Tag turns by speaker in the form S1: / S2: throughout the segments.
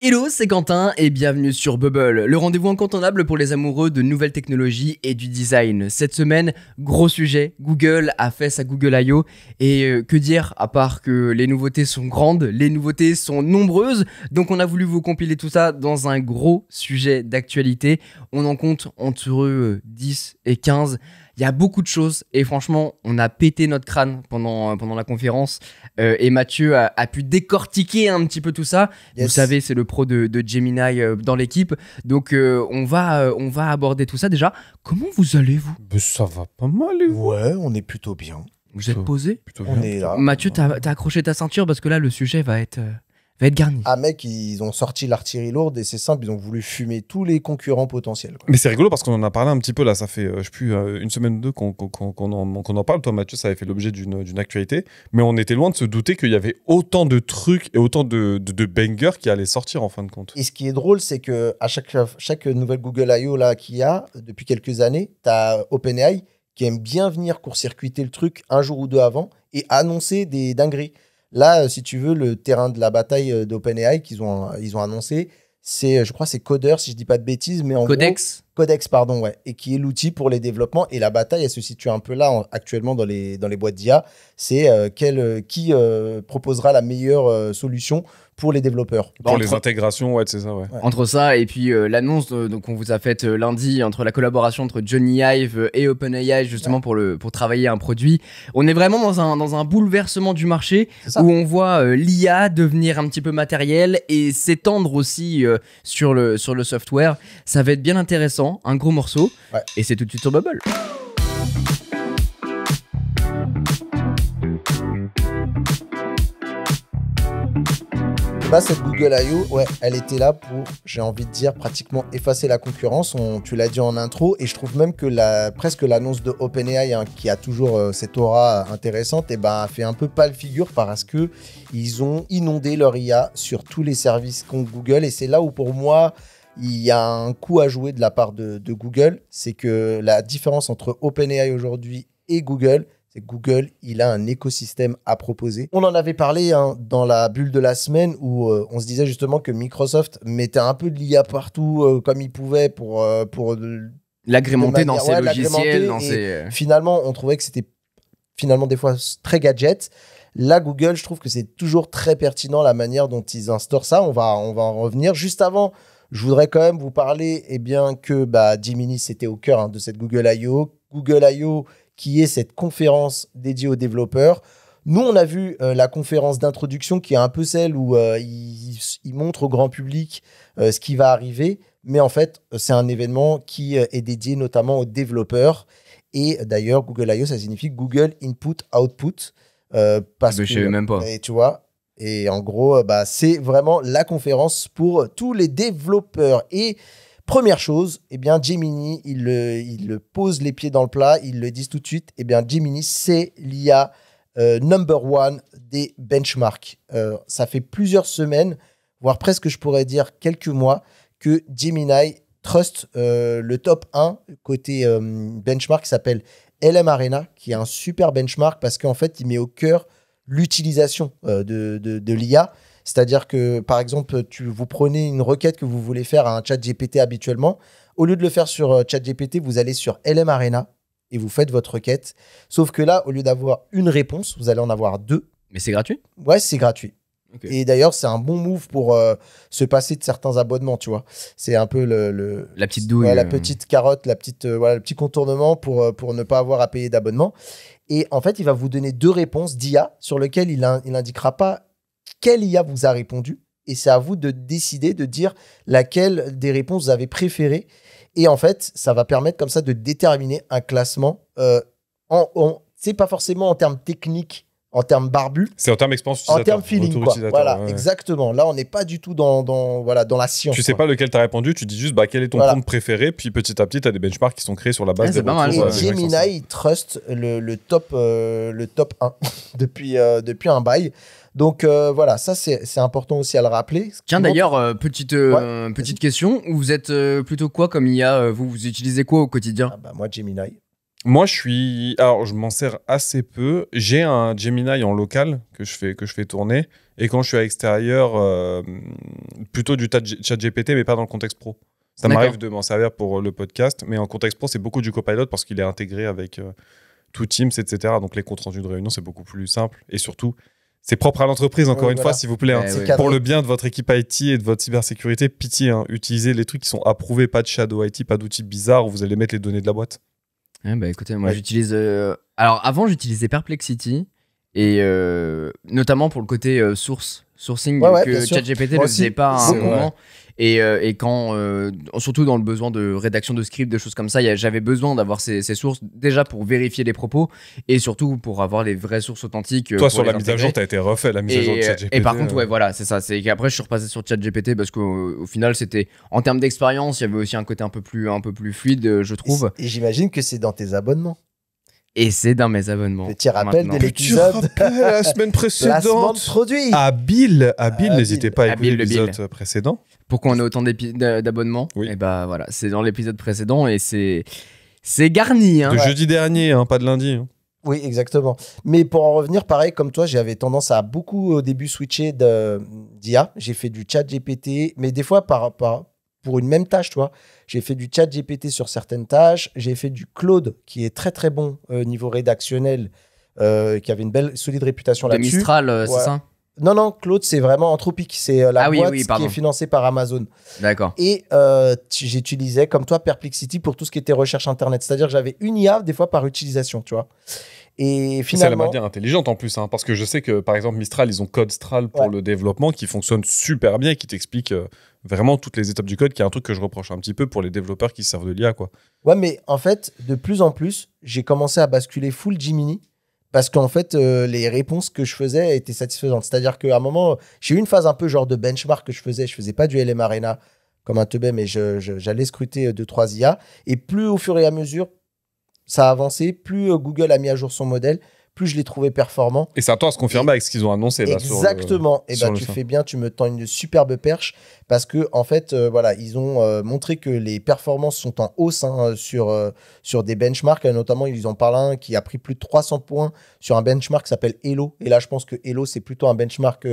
S1: Hello, c'est Quentin et bienvenue sur Bubble, le rendez-vous incontournable pour les amoureux de nouvelles technologies et du design. Cette semaine, gros sujet, Google a fait sa Google I.O. et que dire à part que les nouveautés sont grandes, les nouveautés sont nombreuses, donc on a voulu vous compiler tout ça dans un gros sujet d'actualité. On en compte entre 10 et 15. Il y a beaucoup de choses et franchement, on a pété notre crâne pendant la conférence et Mathieu a pu décortiquer un petit peu tout ça.
S2: Yes.
S1: Vous savez, c'est le pro de Gemini dans l'équipe. Donc, on va aborder tout ça. Déjà, comment vous allez, vous?
S3: Ça va pas mal, les gars.
S2: Ouais, on est plutôt bien.
S1: Vous êtes posé?
S3: Plutôt
S2: On
S3: bien.
S2: est là.
S1: Mathieu, t'as accroché ta ceinture parce que là, le sujet va être garni.
S2: Ah mec, ils ont sorti l'artillerie lourde et c'est simple, ils ont voulu fumer tous les concurrents potentiels, quoi.
S3: Mais c'est rigolo parce qu'on en a parlé un petit peu là, ça fait je sais plus une semaine ou deux qu'on en parle. Toi Mathieu, ça avait fait l'objet d'une actualité, mais on était loin de se douter qu'il y avait autant de trucs et autant de bangers qui allaient sortir en fin de compte.
S2: Et ce qui est drôle, c'est que à chaque nouvelle Google I.O. là qu'il y a depuis quelques années, t'as OpenAI qui aime bien venir court-circuiter le truc un jour ou deux avant et annoncer des dingueries. Là, si tu veux, le terrain de la bataille d'OpenAI ils ont annoncé, je crois c'est Coder, si je dis pas de bêtises, mais en
S1: Codex.
S2: gros, Codex, pardon, ouais, et qui est l'outil pour les développements. Et la bataille, elle se situe un peu là actuellement dans les boîtes d'IA. C'est qui proposera la meilleure solution pour les développeurs.
S3: Pour les intégrations, ouais, c'est ça, ouais.
S1: Entre ça et puis l'annonce qu'on vous a faite lundi entre la collaboration entre Johnny Ive et OpenAI justement pour travailler un produit, on est vraiment dans un bouleversement du marché où on voit l'IA devenir un petit peu matériel et s'étendre aussi sur le software. Ça va être bien intéressant, un gros morceau,
S2: Ouais.
S1: et c'est tout de suite sur Bubble.
S2: Bah, cette Google I.O., ouais, elle était là pour, j'ai envie de dire, pratiquement effacer la concurrence. Tu l'as dit en intro, et je trouve même que presque l'annonce de OpenAI, qui a toujours cette aura intéressante, et ben, a fait un peu pâle figure parce que ils ont inondé leur IA sur tous les services qu'ont Google. Et c'est là où, pour moi, il y a un coup à jouer de la part de Google. C'est que la différence entre OpenAI aujourd'hui et Google, c'est que Google, il a un écosystème à proposer. On en avait parlé dans la bulle de la semaine où on se disait justement que Microsoft mettait un peu de l'IA partout comme il pouvait pour
S1: L'agrémenter dans ses
S2: l'agrémenter,
S1: logiciels, dans
S2: et
S1: ses...
S2: finalement, on trouvait que c'était finalement des fois très gadget. Là, Google, je trouve que c'est toujours très pertinent la manière dont ils instaurent ça. On va en revenir. Juste avant, je voudrais quand même vous parler que Gemini, c'était au cœur de cette Google I.O. Google I.O., qui est cette conférence dédiée aux développeurs. Nous, on a vu la conférence d'introduction qui est un peu celle où il montre au grand public ce qui va arriver. Mais en fait, c'est un événement qui est dédié notamment aux développeurs. Et d'ailleurs, Google I.O., ça signifie Google Input Output. Parce
S1: je savais même pas.
S2: Et tu vois, et en gros, c'est vraiment la conférence pour tous les développeurs. Et première chose, Gemini, il pose les pieds dans le plat, ils le disent tout de suite. Gemini, c'est l'IA number one des benchmarks. Ça fait plusieurs semaines, voire presque, je pourrais dire quelques mois, que Gemini trust le top 1 côté benchmark qui s'appelle LM Arena, qui est un super benchmark parce qu'en fait, il met au cœur l'utilisation de l'IA. C'est-à-dire que, par exemple, vous prenez une requête que vous voulez faire à un chat GPT habituellement. Au lieu de le faire sur chat GPT, vous allez sur LM Arena et vous faites votre requête. Sauf que là, au lieu d'avoir une réponse, vous allez en avoir deux.
S1: Mais c'est gratuit?
S2: Ouais, c'est gratuit.
S1: Okay.
S2: Et d'ailleurs, c'est un bon move pour se passer de certains abonnements, tu vois. C'est un peu
S1: la petite douille.
S2: La petite carotte, le petit contournement pour ne pas avoir à payer d'abonnement. Et en fait, il va vous donner deux réponses d'IA sur lesquelles il n'indiquera pas quelle IA vous a répondu. Et c'est à vous de décider, de dire laquelle des réponses vous avez préférée. Et en fait, ça va permettre comme ça de déterminer un classement. C'est pas forcément en termes techniques, en termes barbus.
S3: C'est en termes expérience utilisateur.
S2: En termes feeling, quoi. Voilà, ouais. Exactement. Là, on n'est pas du tout dans la science.
S3: Tu sais pas lequel t'as répondu, tu dis juste quel est ton prompt préféré, puis petit à petit, t'as des benchmarks qui sont créés sur la base des
S2: retours. Gemini, il trust le top 1 depuis un bail. Donc voilà, ça c'est important aussi à le rappeler.
S1: Tiens d'ailleurs, petite question, vous êtes plutôt quoi comme IA vous utilisez quoi au quotidien?
S2: Moi Gemini.
S3: Moi, alors, je m'en sers assez peu. J'ai un Gemini en local que je fais tourner. Et quand je suis à l'extérieur, plutôt du chat GPT, mais pas dans le contexte pro. Ça m'arrive de m'en servir pour le podcast, mais en contexte pro, c'est beaucoup du Copilot parce qu'il est intégré avec tout Teams, etc. Donc, les comptes rendus de réunion, c'est beaucoup plus simple. Et surtout, c'est propre à l'entreprise, encore une fois, s'il vous plaît. Pour le bien de votre équipe IT et de votre cybersécurité, pitié, utilisez les trucs qui sont approuvés, pas de shadow IT, pas d'outils bizarres où vous allez mettre les données de la boîte.
S1: Bah écoutez, moi j'utilise. Alors avant, j'utilisais Perplexity et notamment pour le côté sourcing que ChatGPT ne faisait pas à un moment. Et quand, surtout dans le besoin de rédaction de script, de choses comme ça, j'avais besoin d'avoir ces sources déjà pour vérifier les propos et surtout pour avoir les vraies sources authentiques.
S3: Toi, sur la mise à jour, t'as été refait la mise à jour de ChatGPT.
S1: Et par contre, voilà, c'est ça. C'est qu'après, je suis repassé sur ChatGPT parce qu'au final, c'était en termes d'expérience, il y avait aussi un côté un peu plus fluide, je trouve.
S2: Et j'imagine que c'est dans tes abonnements.
S1: Et c'est dans mes abonnements.
S2: Petit rappel de l'épisode.
S3: La semaine précédente.
S2: Placement de produit.
S3: À Bill, n'hésitez pas à écouter l'épisode précédent.
S1: Pourquoi on a autant d'abonnements? Et bah voilà, c'est dans l'épisode précédent et c'est garni.
S3: De jeudi dernier, pas de lundi.
S2: Oui, exactement. Mais pour en revenir, pareil, comme toi, j'avais tendance à beaucoup au début switcher d'IA. J'ai fait du chat GPT, mais des fois pour une même tâche, tu vois. J'ai fait du chat GPT sur certaines tâches. J'ai fait du Claude, qui est très très bon niveau rédactionnel, qui avait une belle, solide réputation là-dessus.
S1: De Mistral, c'est ça?
S2: Non, Claude, c'est vraiment Anthropic. C'est la boîte qui est financée par Amazon.
S1: D'accord.
S2: Et j'utilisais, comme toi, Perplexity pour tout ce qui était recherche Internet. C'est-à-dire que j'avais une IA, des fois, par utilisation, tu vois. Et finalement...
S3: C'est la manière intelligente en plus, parce que je sais que, par exemple, Mistral, ils ont CodeStral pour le développement qui fonctionne super bien et qui t'explique vraiment toutes les étapes du code, qui est un truc que je reproche un petit peu pour les développeurs qui servent de l'IA, quoi.
S2: Ouais, mais en fait, de plus en plus, j'ai commencé à basculer full Gemini. Parce qu'en fait, les réponses que je faisais étaient satisfaisantes. C'est-à-dire qu'à un moment, j'ai eu une phase un peu genre de benchmark que je faisais. Je faisais pas du LM Arena comme un teubé, mais j'allais scruter 2-3 IA. Et plus au fur et à mesure, ça a avancé, plus Google a mis à jour son modèle, plus je l'ai trouvé performant.
S3: Et ça tend à se confirmer avec ce qu'ils ont annoncé.
S2: Exactement. Et tu fais bien, tu me tends une superbe perche parce que en fait, ils ont montré que les performances sont en hausse sur des benchmarks. Notamment, ils en parlent un qui a pris plus de 300 points sur un benchmark qui s'appelle Elo. Et là, je pense que Elo, c'est plutôt un benchmark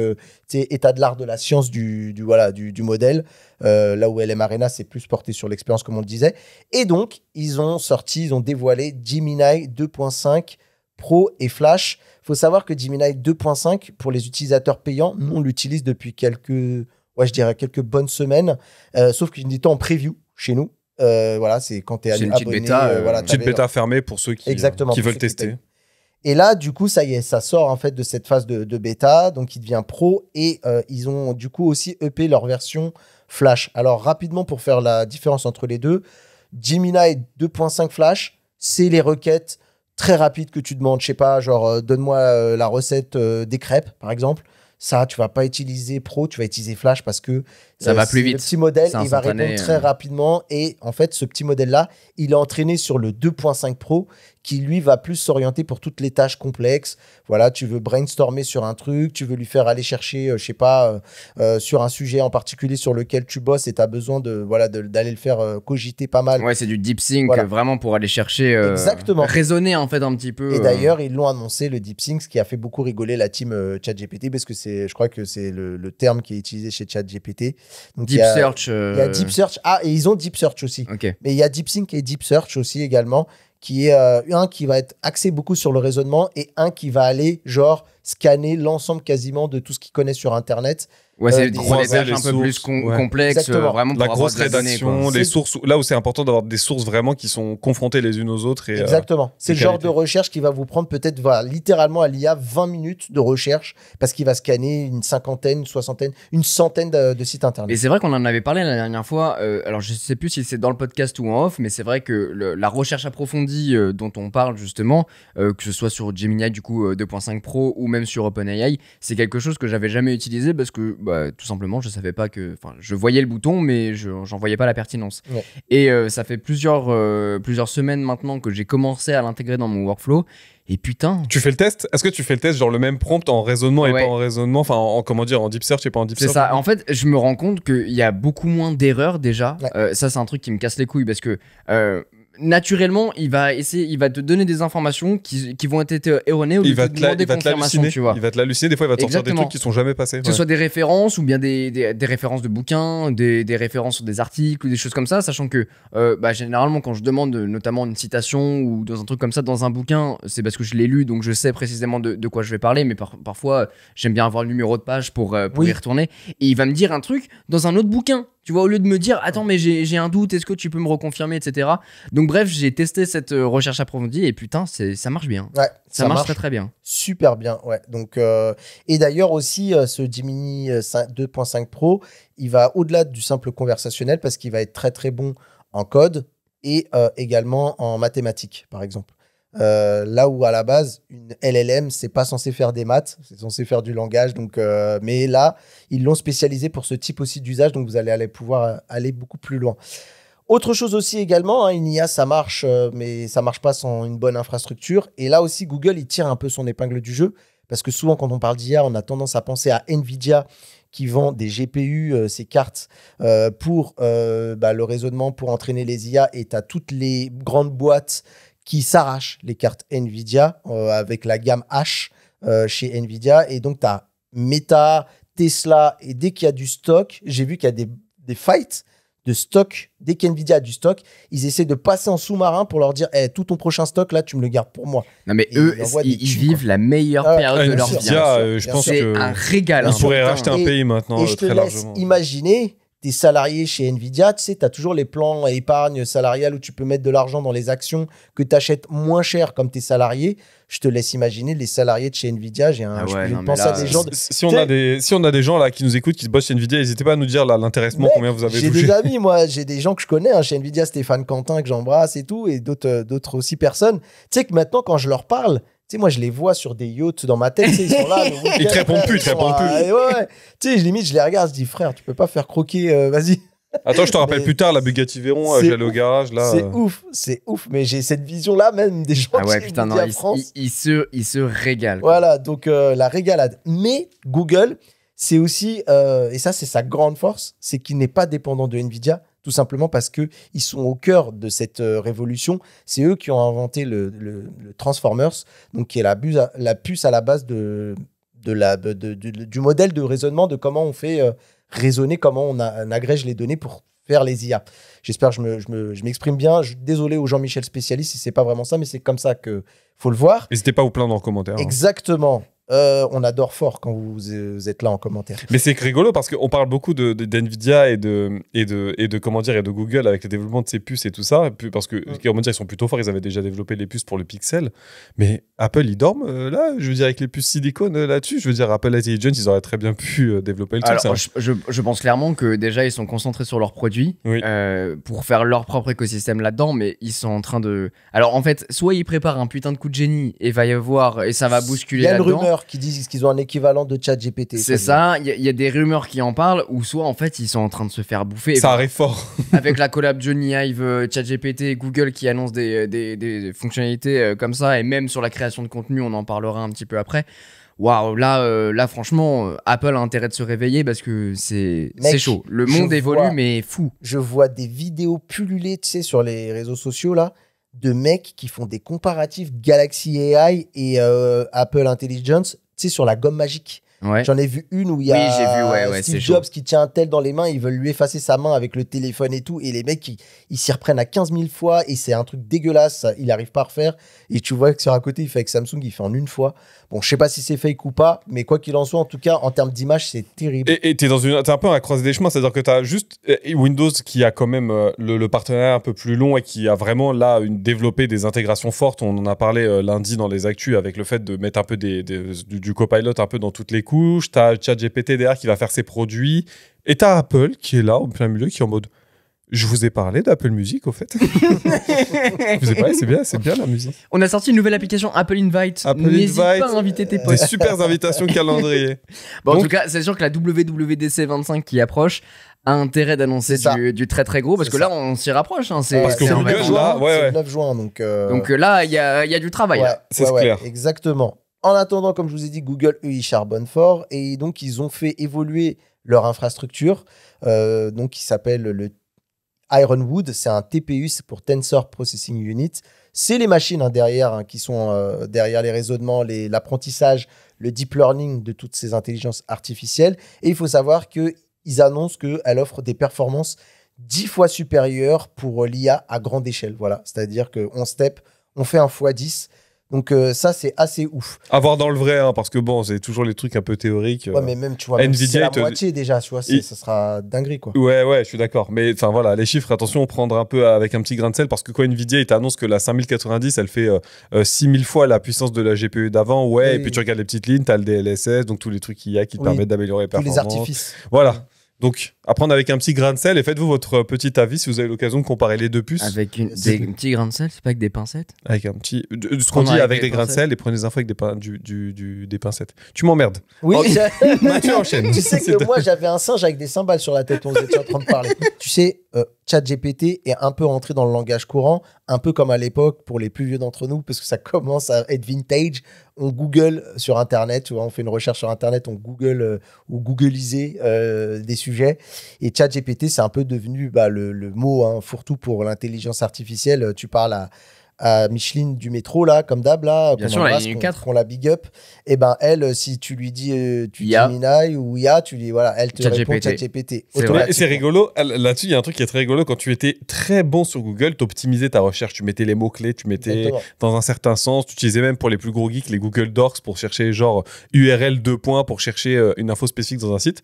S2: état de l'art de la science du modèle. Là où LM Arena, c'est plus porté sur l'expérience, comme on le disait. Et donc, ils ont dévoilé Gemini 2.5 Pro et Flash. Il faut savoir que Gemini 2.5, pour les utilisateurs payants, nous, on l'utilise depuis quelques bonnes semaines, sauf qu'il est en preview chez nous. C'est quand tu es abonné.
S3: Petite bêta fermée pour ceux qui veulent tester.
S2: Et là, du coup, ça y est, ça sort en fait de cette phase de bêta, donc il devient pro et ils ont du coup aussi EP leur version Flash. Alors rapidement, pour faire la différence entre les deux, Gemini 2.5 Flash, c'est les requêtes très rapides que tu demandes. Je sais pas, genre donne-moi la recette des crêpes, par exemple. Ça, tu vas pas utiliser Pro, tu vas utiliser Flash parce que
S1: ça va plus vite.
S2: Le petit modèle, il va répondre très rapidement. Et en fait, ce petit modèle-là, il est entraîné sur le 2.5 Pro qui, lui, va plus s'orienter pour toutes les tâches complexes. Voilà, tu veux brainstormer sur un truc, tu veux lui faire aller chercher, je sais pas, sur un sujet en particulier sur lequel tu bosses et tu as besoin d'aller le faire cogiter pas mal.
S1: Ouais, c'est du deep sync vraiment pour aller chercher,
S2: exactement,
S1: raisonner en fait un petit peu.
S2: Et d'ailleurs, ils l'ont annoncé, le deep sync, ce qui a fait beaucoup rigoler la team ChatGPT parce que je crois que c'est le terme qui est utilisé chez ChatGPT. Donc,
S1: Deep Search.
S2: Il y a Deep Search. Ah, et ils ont Deep Search aussi.
S1: Okay.
S2: Mais il y a Deep Sync et Deep Search aussi également, qui est un qui va être axé beaucoup sur le raisonnement et un qui va aller genre scanner l'ensemble quasiment de tout ce qu'il connaît sur Internet.
S1: Ouais, c'est des tâches un peu plus complexes, vraiment pour
S3: la grosse rédaction, les sources, là où c'est important d'avoir des sources vraiment qui sont confrontées les unes aux autres.
S2: Exactement. C'est le genre de recherche qui va vous prendre peut-être littéralement à l'IA 20 minutes de recherche parce qu'il va scanner une cinquantaine, une soixantaine, une centaine de sites Internet.
S1: Et c'est vrai qu'on en avait parlé la dernière fois, alors je sais plus si c'est dans le podcast ou en off, mais c'est vrai que la recherche approfondie dont on parle justement, que ce soit sur Gemini du coup 2.5 Pro ou même sur OpenAI, c'est quelque chose que j'avais jamais utilisé parce que tout simplement je savais pas que, enfin je voyais le bouton mais j'en voyais pas la pertinence.
S2: Ouais.
S1: Et ça fait plusieurs semaines maintenant que j'ai commencé à l'intégrer dans mon workflow. Et putain.
S3: Tu fais le test? Est-ce que tu fais le test, genre le même prompt en raisonnement et pas en raisonnement? Enfin, en deep search et pas en deep search?
S1: C'est ça. En fait, je me rends compte qu'il y a beaucoup moins d'erreurs déjà.
S2: Ouais.
S1: Ça, c'est un truc qui me casse les couilles parce que naturellement, il va te donner des informations qui vont être erronées ou
S3: Il
S1: lui
S3: va
S1: te
S3: te
S1: demander confirmation,
S3: l'halluciner.
S1: tu vois.
S3: Il va te l'halluciner. Des fois, il va te sortir des
S1: Exactement.
S3: trucs qui sont jamais passés.
S1: Que ce soit des références ou bien des références de bouquins, des références sur des articles ou des choses comme ça, sachant que généralement quand je demande notamment une citation ou dans un truc comme ça dans un bouquin, c'est parce que je l'ai lu donc je sais précisément de quoi je vais parler, mais parfois j'aime bien avoir le numéro de page pour
S2: Oui.
S1: y retourner et il va me dire un truc dans un autre bouquin. Tu vois, au lieu de me dire, attends, mais j'ai un doute, est-ce que tu peux me reconfirmer, etc. Donc, bref, j'ai testé cette recherche approfondie et putain, ça marche bien.
S2: Ouais,
S1: Ça marche très très bien.
S2: super bien, ouais. Donc, et d'ailleurs aussi, ce Gemini 2.5 Pro, il va au-delà du simple conversationnel parce qu'il va être très très bon en code et également en mathématiques, par exemple. Là où à la base, une LLM, c'est pas censé faire des maths, c'est censé faire du langage. Donc, mais là, ils l'ont spécialisé pour ce type aussi d'usage, donc vous allez pouvoir aller beaucoup plus loin. Autre chose aussi également, une IA, ça marche, mais ça marche pas sans une bonne infrastructure. Et là aussi, Google, il tire un peu son épingle du jeu, parce que souvent, quand on parle d'IA, on a tendance à penser à Nvidia, qui vend des GPU, ces cartes, pour le raisonnement, pour entraîner les IA, et tu as toutes les grandes boîtes qui s'arrachent les cartes Nvidia avec la gamme H chez Nvidia. Et donc, tu as Meta, Tesla, et dès qu'il y a du stock, j'ai vu qu'il y a des fights de stock. Dès qu'Nvidia a du stock, ils essaient de passer en sous-marin pour leur dire tout ton prochain stock, là, tu me le gardes pour moi.
S1: Non, mais
S2: Et
S1: eux,
S2: ils envoient des
S1: ils
S2: tues,
S1: vivent
S2: quoi.
S1: la meilleure période de leur vie.
S3: Nvidia, je pense
S1: C'est
S3: que
S1: un régal.
S3: on
S1: hein.
S3: pourrait
S1: Putain.
S3: racheter un
S2: Et-
S3: pays maintenant
S2: Et je te
S3: très
S2: laisse
S3: largement.
S2: imaginer tes salariés chez Nvidia, tu sais, tu as toujours les plans épargne salariale où tu peux mettre de l'argent dans les actions que tu achètes moins cher comme tes salariés. Je te laisse imaginer les salariés de chez Nvidia. J'ai
S1: Ah ouais,
S2: je
S1: non, mais
S2: pense
S1: là,
S2: à des gens.
S3: Si on a des gens là qui nous écoutent, qui bossent chez Nvidia, n'hésitez pas à nous dire là l'intéressement,
S2: Mec,
S3: combien vous avez
S2: j'ai
S3: touché.
S2: des amis, moi, j'ai des gens que je connais chez Nvidia, Stéphane Quentin que j'embrasse et tout, et d'autres aussi personnes. Tu sais que maintenant, quand je leur parle, tu sais, moi, je les vois sur des yachts dans ma tête, tu sais, ils sont là. le week-end,
S3: Ils te répondent
S2: frère,
S3: plus, ils te
S2: sont
S3: répondent
S2: à-
S3: plus.
S2: Ouais. Tu sais, limite, je les regarde, je dis, frère, tu peux pas faire croquer, vas-y.
S3: Attends, je te rappelle
S2: Mais
S3: plus tard, la Bugatti Veyron,
S2: c'est
S3: j'allais au garage là.
S2: C'est ouf, mais j'ai cette vision-là même des gens
S1: Ah ouais,
S2: chez
S1: putain, non,
S2: Nvidia France.
S1: il se régale. quoi.
S2: Voilà, donc la régalade. Mais Google, c'est aussi, et ça c'est sa grande force, c'est qu'il n'est pas dépendant de Nvidia, tout simplement parce qu'ils sont au cœur de cette révolution. C'est eux qui ont inventé le Transformers, donc qui est la puce à la base du modèle de raisonnement de comment on fait raisonner, comment on agrège les données pour faire les IA. J'espère que je m'exprime bien. Désolé aux Jean-Michel spécialistes si c'est pas vraiment ça, mais c'est comme ça que faut le voir.
S3: N'hésitez pas à vous plaindre en commentaire. hein.
S2: Exactement. On adore fort quand vous êtes là en commentaire.
S3: Mais c'est rigolo parce qu'on parle beaucoup d'Nvidia et de comment dire, et de Google avec le développement de ces puces et tout ça. Parce que, comment dire, ils sont plutôt forts. Ils avaient déjà développé les puces pour le Pixel. Mais Apple, ils dorment là. Je veux dire, avec les puces silicone là-dessus. Je veux dire, Apple Intelligence, ils auraient très bien pu développer le truc.
S1: Alors,
S3: ça.
S1: je pense clairement que déjà ils sont concentrés sur leurs produits
S3: Oui.
S1: pour faire leur propre écosystème là-dedans, mais ils sont en train de. Alors en fait, soit ils préparent un putain de coup de génie et va y avoir et ça va
S2: Il
S1: bousculer
S2: y a une
S1: là-dedans.
S2: rumeur qui dit qu'ils ont un équivalent de ChatGPT.
S1: C'est ça, il y a des rumeurs qui en parlent, ou soit en fait ils sont en train de se faire bouffer.
S3: Ça arrive fort.
S1: Avec la collab Johnny Ive, ChatGPT, Google qui annonce des fonctionnalités comme ça, et même sur la création de contenu, on en parlera un petit peu après. Waouh, là franchement, Apple a intérêt de se réveiller parce que c'est
S2: Mec,
S1: chaud. Le
S2: je
S1: monde évolue,
S2: vois-
S1: mais fou.
S2: Je vois des vidéos pulluler, tu sais, sur les réseaux sociaux là, de mecs qui font des comparatifs Galaxy AI et Apple Intelligence, tu sais, sur la gomme magique.
S1: Ouais.
S2: J'en ai vu une où il y a
S1: Oui, j'ai vu, ouais,
S2: Steve
S1: c'est chaud.
S2: Jobs qui tient un tel dans les mains, ils veulent lui effacer sa main avec le téléphone et tout, et les mecs, ils s'y reprennent à 15 000 fois, et c'est un truc dégueulasse, il n'arrive pas à refaire, et tu vois que sur un côté, il fait avec Samsung, il fait en une fois. Bon, je sais pas si c'est fake ou pas, mais quoi qu'il en soit, en tout cas, en termes d'image, c'est terrible.
S3: Et t'es un peu à la croisée des chemins, c'est-à-dire que t'as juste Windows qui a quand même le partenariat un peu plus long et qui a vraiment là développé des intégrations fortes. On en a parlé lundi dans les actus avec le fait de mettre un peu du copilot un peu dans toutes les couches. T'as ChatGPT derrière qui va faire ses produits. Et t'as Apple qui est là au plein milieu qui est en mode je vous ai parlé d'Apple Music au fait. Vous avez parlé, c'est bien la musique.
S1: On a sorti une nouvelle application Apple Invite.
S3: Apple
S1: N'hésite
S3: Invite,
S1: pas à inviter tes
S3: Des
S1: potes.
S3: super invitations calendrier.
S1: Bon, en
S3: Donc-
S1: tout cas, c'est sûr que la WWDC 25 qui approche a intérêt d'annoncer
S2: C'est ça.
S1: du très très gros parce
S2: C'est
S1: que
S2: ça.
S1: là on s'y rapproche. Hein, c'est
S3: Parce que
S1: c'est en
S3: Google,
S1: vrai.
S2: juin,
S3: là, ouais,
S2: c'est
S3: ouais.
S2: le 9 juin, donc...
S1: Donc là, il y a du travail.
S2: ouais,
S1: là.
S3: C'est clair.
S2: Exactement. En attendant, comme je vous ai dit, Google, eux, ils charbonnent fort et donc ils ont fait évoluer leur infrastructure, donc qui s'appelle le Ironwood, c'est un TPU, c'est pour Tensor Processing Unit. C'est les machines derrière qui sont derrière les raisonnements, l'apprentissage, le deep learning de toutes ces intelligences artificielles. Et il faut savoir qu'ils annoncent qu'elle offre des performances 10 fois supérieures pour l'IA à grande échelle. Voilà, c'est-à-dire qu'on step, on fait un x10. Donc ça, c'est assez ouf.
S3: À voir dans le vrai, hein, parce que bon, c'est toujours les trucs un peu théoriques.
S2: Ouais, mais même, tu vois, même si c'est la moitié déjà, tu vois, ça sera dinguerie, quoi.
S3: Ouais, je suis d'accord. Mais enfin voilà, les chiffres, attention, on prendra un peu avec un petit grain de sel, parce que quand Nvidia, il t'annonce que la 5090, elle fait 6000 fois la puissance de la GPU d'avant, ouais,
S2: Oui.
S3: et puis tu regardes les petites lignes, t'as le DLSS, donc tous les trucs qu'il y a qui te permettent d'améliorer les
S2: Tous
S3: performances.
S2: les artifices.
S3: Voilà. Donc, à prendre avec un petit grain de sel et faites-vous votre petit avis si vous avez l'occasion de comparer les deux puces.
S1: Avec des petits grains de sel, c'est pas avec des pincettes?
S3: Avec un petit. Ce qu'on dit avec des grains de sel et prenez les infos avec des pincettes. Tu m'emmerdes.
S2: Oui,
S3: Mathieu enchaîne.
S2: Tu sais que moi, j'avais un singe avec des cymbales sur la tête, on était en train de parler. Tu sais, ChatGPT est un peu rentré dans le langage courant, un peu comme à l'époque pour les plus vieux d'entre nous, parce que ça commence à être vintage. On Google sur Internet, tu vois, on fait une recherche sur Internet, on Google ou Googleiser des sujets. Et ChatGPT, c'est un peu devenu le mot fourre-tout pour l'intelligence artificielle. Tu parles à Micheline du métro, là, comme d'hab, là,
S1: bien sûr, la ligne 4.
S2: qu'on la big up. Et ben elle, si tu lui dis
S1: IA.
S2: Gemini ou IA, tu lui voilà, elle te répond ChatGPT.
S3: Et c'est rigolo. Là-dessus, il y a un truc qui est très rigolo. Quand tu étais très bon sur Google, tu optimisais ta recherche. Tu mettais les mots-clés, tu mettais
S2: Exactement.
S3: dans un certain sens. Tu utilisais même pour les plus gros geeks les Google Docs pour chercher genre URL 2 points pour chercher une info spécifique dans un site.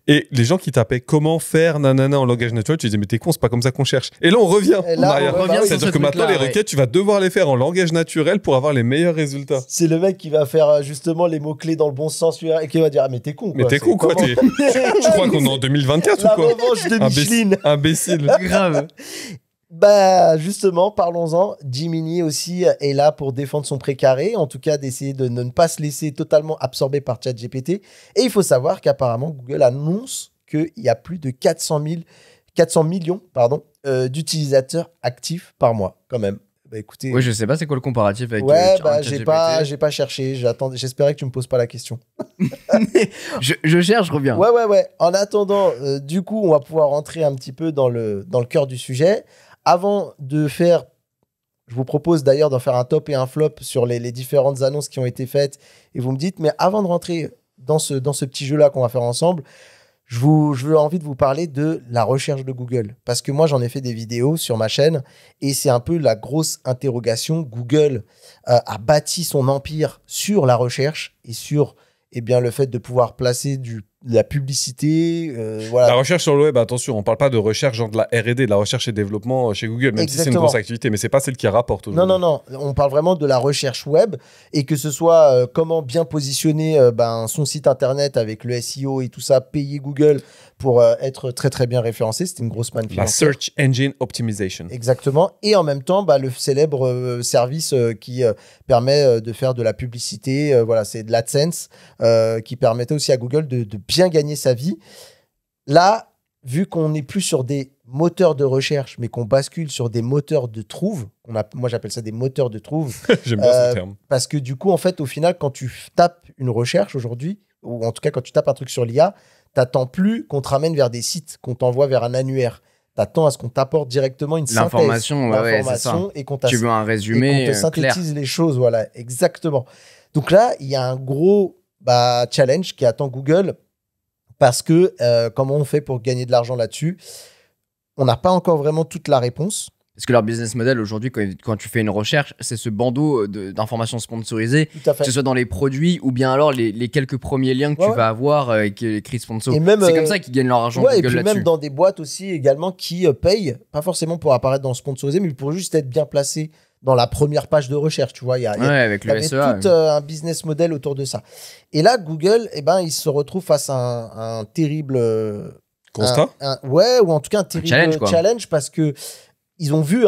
S3: Et les gens qui tapaient comment faire nanana en langage naturel, tu disais mais t'es con, c'est pas comme ça qu'on cherche. Et là on revient
S2: Et là,
S3: en arrière.
S2: on revient sur
S3: C'est-à-dire que maintenant les requêtes, tu vas devoir les faire en langage naturel pour avoir les meilleurs résultats.
S2: C'est le mec qui va faire justement les mots-clés dans le bon sens et qui va dire ah mais t'es con quoi.
S3: Mais t'es con quoi, tu crois qu'on est en 2024
S2: la
S3: ou quoi?
S2: revanche de Micheline.
S3: Imbécile.
S1: Grave.
S2: Bah justement, parlons-en. Gemini aussi est là pour défendre son précaré, en tout cas d'essayer de ne pas se laisser totalement absorber par ChatGPT. Et il faut savoir qu'apparemment Google annonce qu'il y a plus de 400 millions d'utilisateurs actifs par mois, quand même. Bah écoutez.
S1: Ouais, je sais pas c'est quoi le comparatif avec
S2: ouais,
S1: ChatGPT.
S2: j'ai pas cherché. J'espérais que tu me poses pas la question.
S1: je cherche, je reviens.
S2: Ouais. En attendant, du coup, on va pouvoir rentrer un petit peu dans le cœur du sujet. Avant de faire, je vous propose d'ailleurs d'en faire un top et un flop sur les différentes annonces qui ont été faites. Et vous me dites, mais avant de rentrer dans ce petit jeu-là qu'on va faire ensemble, j'ai envie de vous parler de la recherche de Google. Parce que moi, j'en ai fait des vidéos sur ma chaîne et c'est un peu la grosse interrogation. Google a bâti son empire sur la recherche et sur le fait de pouvoir placer de la publicité. Voilà.
S3: La recherche sur le web, attention, on parle pas de recherche genre de la R&D, de la recherche et développement chez Google, même si c'est une grosse activité, mais c'est pas celle qui rapporte aujourd'hui.
S2: Non, on parle vraiment de la recherche web et que ce soit comment bien positionner son site internet avec le SEO et tout ça, payer Google pour être très très bien référencé. C'était une grosse manne financière.
S3: La Search Engine Optimization.
S2: Exactement. Et en même temps, le célèbre service qui permet de faire de la publicité, c'est de l'AdSense, qui permettait aussi à Google de bien gagner sa vie. Là, vu qu'on n'est plus sur des moteurs de recherche, mais qu'on bascule sur des moteurs de trouve, moi j'appelle ça des moteurs de trouve.
S3: J'aime bien ce terme.
S2: Parce que du coup, en fait, au final, quand tu tapes une recherche aujourd'hui, ou en tout cas quand tu tapes un truc sur l'IA, t'attends plus qu'on te ramène vers des sites, qu'on t'envoie vers un annuaire. T'attends à ce qu'on t'apporte directement une synthèse.
S1: L'information,
S2: et qu'on
S1: tu veux un résumé
S2: et qu'on te synthétise les choses, voilà, exactement. Donc là, il y a un gros challenge qui attend Google parce que comment on fait pour gagner de l'argent là-dessus? On n'a pas encore vraiment toute la réponse.
S1: Parce que leur business model aujourd'hui, quand tu fais une recherche, c'est ce bandeau d'informations sponsorisées,
S2: Tout à fait.
S1: que ce soit dans les produits ou bien alors les quelques premiers liens que tu vas avoir avec écrit sponsor. C'est comme ça qu'ils gagnent leur argent
S2: Google
S1: là-dessus.
S2: Et puis même dans des boîtes aussi également qui payent, pas forcément pour apparaître dans le sponsorisé, mais pour juste être bien placé dans la première page de recherche, tu vois. Il y avait tout un business model autour de ça. Et là, Google, il se retrouve face à un terrible...
S3: constat
S2: ou en tout cas un terrible challenge parce que ils ont vu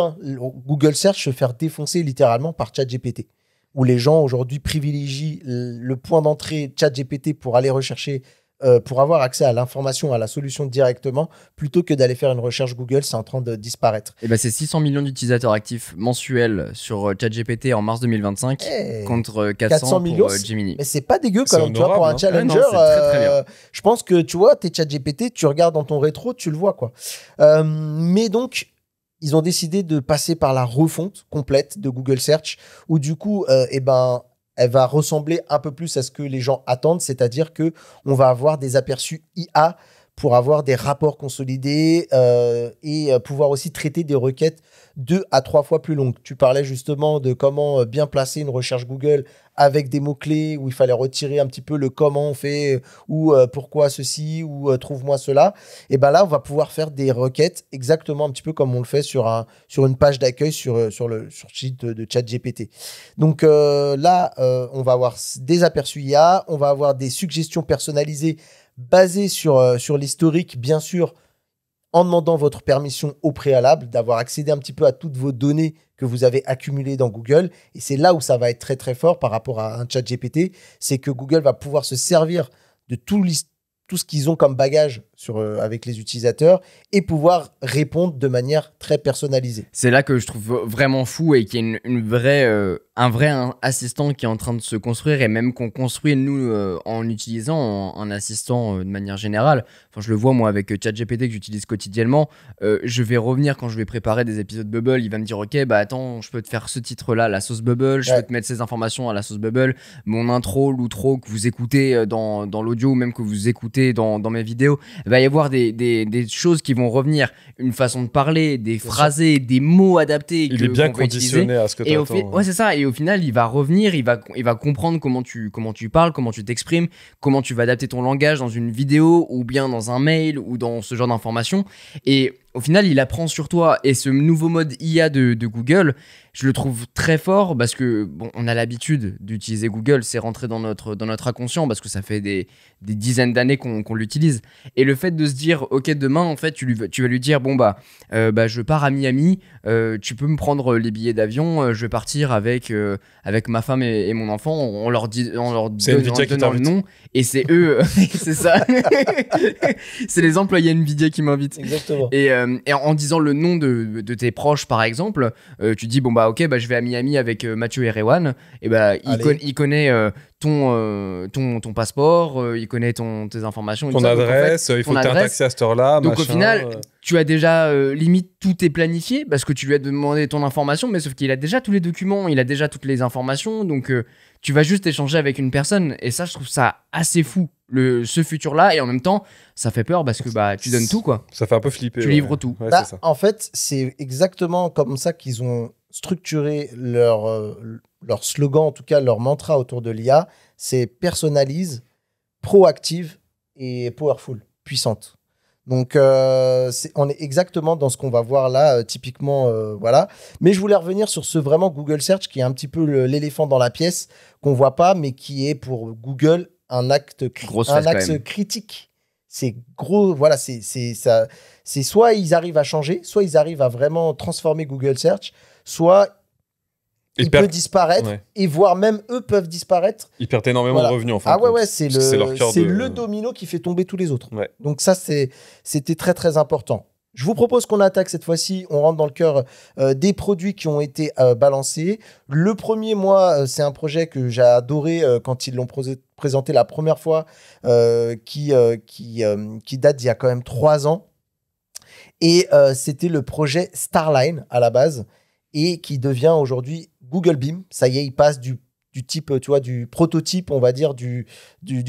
S2: Google Search se faire défoncer littéralement par ChatGPT, où les gens aujourd'hui privilégient le point d'entrée ChatGPT pour aller rechercher pour avoir accès à l'information, à la solution directement, plutôt que d'aller faire une recherche Google. C'est en train de disparaître.
S1: Et ben c'est 600 millions d'utilisateurs actifs mensuels sur ChatGPT en mars 2025 contre 400
S2: millions,
S1: pour Gemini.
S2: Mais c'est pas dégueu quand
S3: C'est
S2: même, tu vois, pour un
S3: honorable,
S2: challenger.
S1: Ouais, non, c'est très, très bien.
S2: Je pense que, tu vois, tes ChatGPT, tu regardes dans ton rétro, tu le vois, quoi. Mais donc, ils ont décidé de passer par la refonte complète de Google Search, où du coup, elle va ressembler un peu plus à ce que les gens attendent, c'est-à-dire que on va avoir des aperçus IA pour avoir des rapports consolidés et pouvoir aussi traiter des requêtes 2 à 3 fois plus longues. Tu parlais justement de comment bien placer une recherche Google avec des mots-clés où il fallait retirer un petit peu le comment on fait ou pourquoi ceci ou trouve-moi cela. Et ben là, on va pouvoir faire des requêtes exactement un petit peu comme on le fait sur une page d'accueil sur le site de ChatGPT. Donc là, on va avoir des aperçus IA, on va avoir des suggestions personnalisées basées sur l'historique, bien sûr, en demandant votre permission au préalable, d'avoir accédé un petit peu à toutes vos données que vous avez accumulées dans Google. Et c'est là où ça va être très, très fort par rapport à un ChatGPT. C'est que Google va pouvoir se servir de tout ce qu'ils ont comme bagage avec les utilisateurs et pouvoir répondre de manière très personnalisée.
S1: C'est là que je trouve vraiment fou et qu'il y a un vrai assistant qui est en train de se construire et même qu'on construit nous en utilisant un assistant de manière générale. Enfin, je le vois moi avec ChatGPT que j'utilise quotidiennement. Je vais revenir quand je vais préparer des épisodes Bubble. Il va me dire ok, bah attends, je peux te faire ce titre-là, la sauce Bubble. Je peux te mettre ces informations à la sauce Bubble. Mon intro, l'outro que vous écoutez dans l'audio ou même que vous écoutez dans mes vidéos. Il va y avoir des choses qui vont revenir, une façon de parler, des phrasés, des mots adaptés.
S3: Il est bien conditionné à ce que tu attends.
S1: Ouais, c'est ça. Et au final, il va revenir, il va comprendre comment tu parles, comment tu t'exprimes, comment tu vas adapter ton langage dans une vidéo ou bien dans un mail ou dans ce genre d'informations. Et au final, il apprend sur toi. Et ce nouveau mode IA de Google, je le trouve très fort parce que bon, on a l'habitude d'utiliser Google, c'est rentré dans notre inconscient parce que ça fait des dizaines d'années qu'on l'utilise. Et le fait de se dire, ok, demain, en fait, tu vas lui dire, bon je pars à Miami, tu peux me prendre les billets d'avion, je vais partir avec ma femme et mon enfant. On leur donne le nom et c'est eux, c'est ça. C'est les employés Nvidia qui m'invitent.
S2: Exactement.
S1: Et en disant le nom de tes proches, par exemple, tu dis ok, je vais à Miami avec Mathieu et Rewan. Et il connaît ton passeport, il connaît tes informations,
S3: ton adresse, il faut que tu aies un taxi à cette heure-là.
S1: Donc au final, tu as déjà limite tout est planifié parce que tu lui as demandé ton information, mais sauf qu'il a déjà tous les documents, il a déjà toutes les informations, donc tu vas juste échanger avec une personne. Et ça, je trouve ça assez fou, ce futur-là, et en même temps, ça fait peur parce que tu donnes tout, quoi.
S3: Ça fait un peu flipper.
S1: Tu livres tout.
S3: Ouais,
S2: c'est ça. En fait, c'est exactement comme ça qu'ils ont structuré leur slogan, en tout cas leur mantra autour de l'IA. C'est personnalise, proactive et powerful, puissante. Donc, on est exactement dans ce qu'on va voir là, typiquement, voilà. Mais je voulais revenir sur ce vraiment Google Search qui est un petit peu l'éléphant dans la pièce, qu'on voit pas, mais qui est pour Google un axe critique. C'est gros, voilà, c'est ça. C'est soit ils arrivent à changer, soit ils arrivent à vraiment transformer Google Search, soit il peut disparaître, et voire même eux peuvent disparaître.
S3: Ils perdent énormément de revenus, en fait.
S2: Ah ouais, c'est le domino qui fait tomber tous les autres.
S3: Ouais.
S2: Donc ça, c'était très, très important. Je vous propose qu'on attaque cette fois-ci. On rentre dans le cœur des produits qui ont été balancés. Le premier, moi, c'est un projet que j'ai adoré quand ils l'ont présenté la première fois, qui date d'il y a quand même 3 ans. Et c'était le projet Starline à la base, et qui devient aujourd'hui Google Beam. Ça y est, il passe du type, tu vois, du prototype, on va dire, du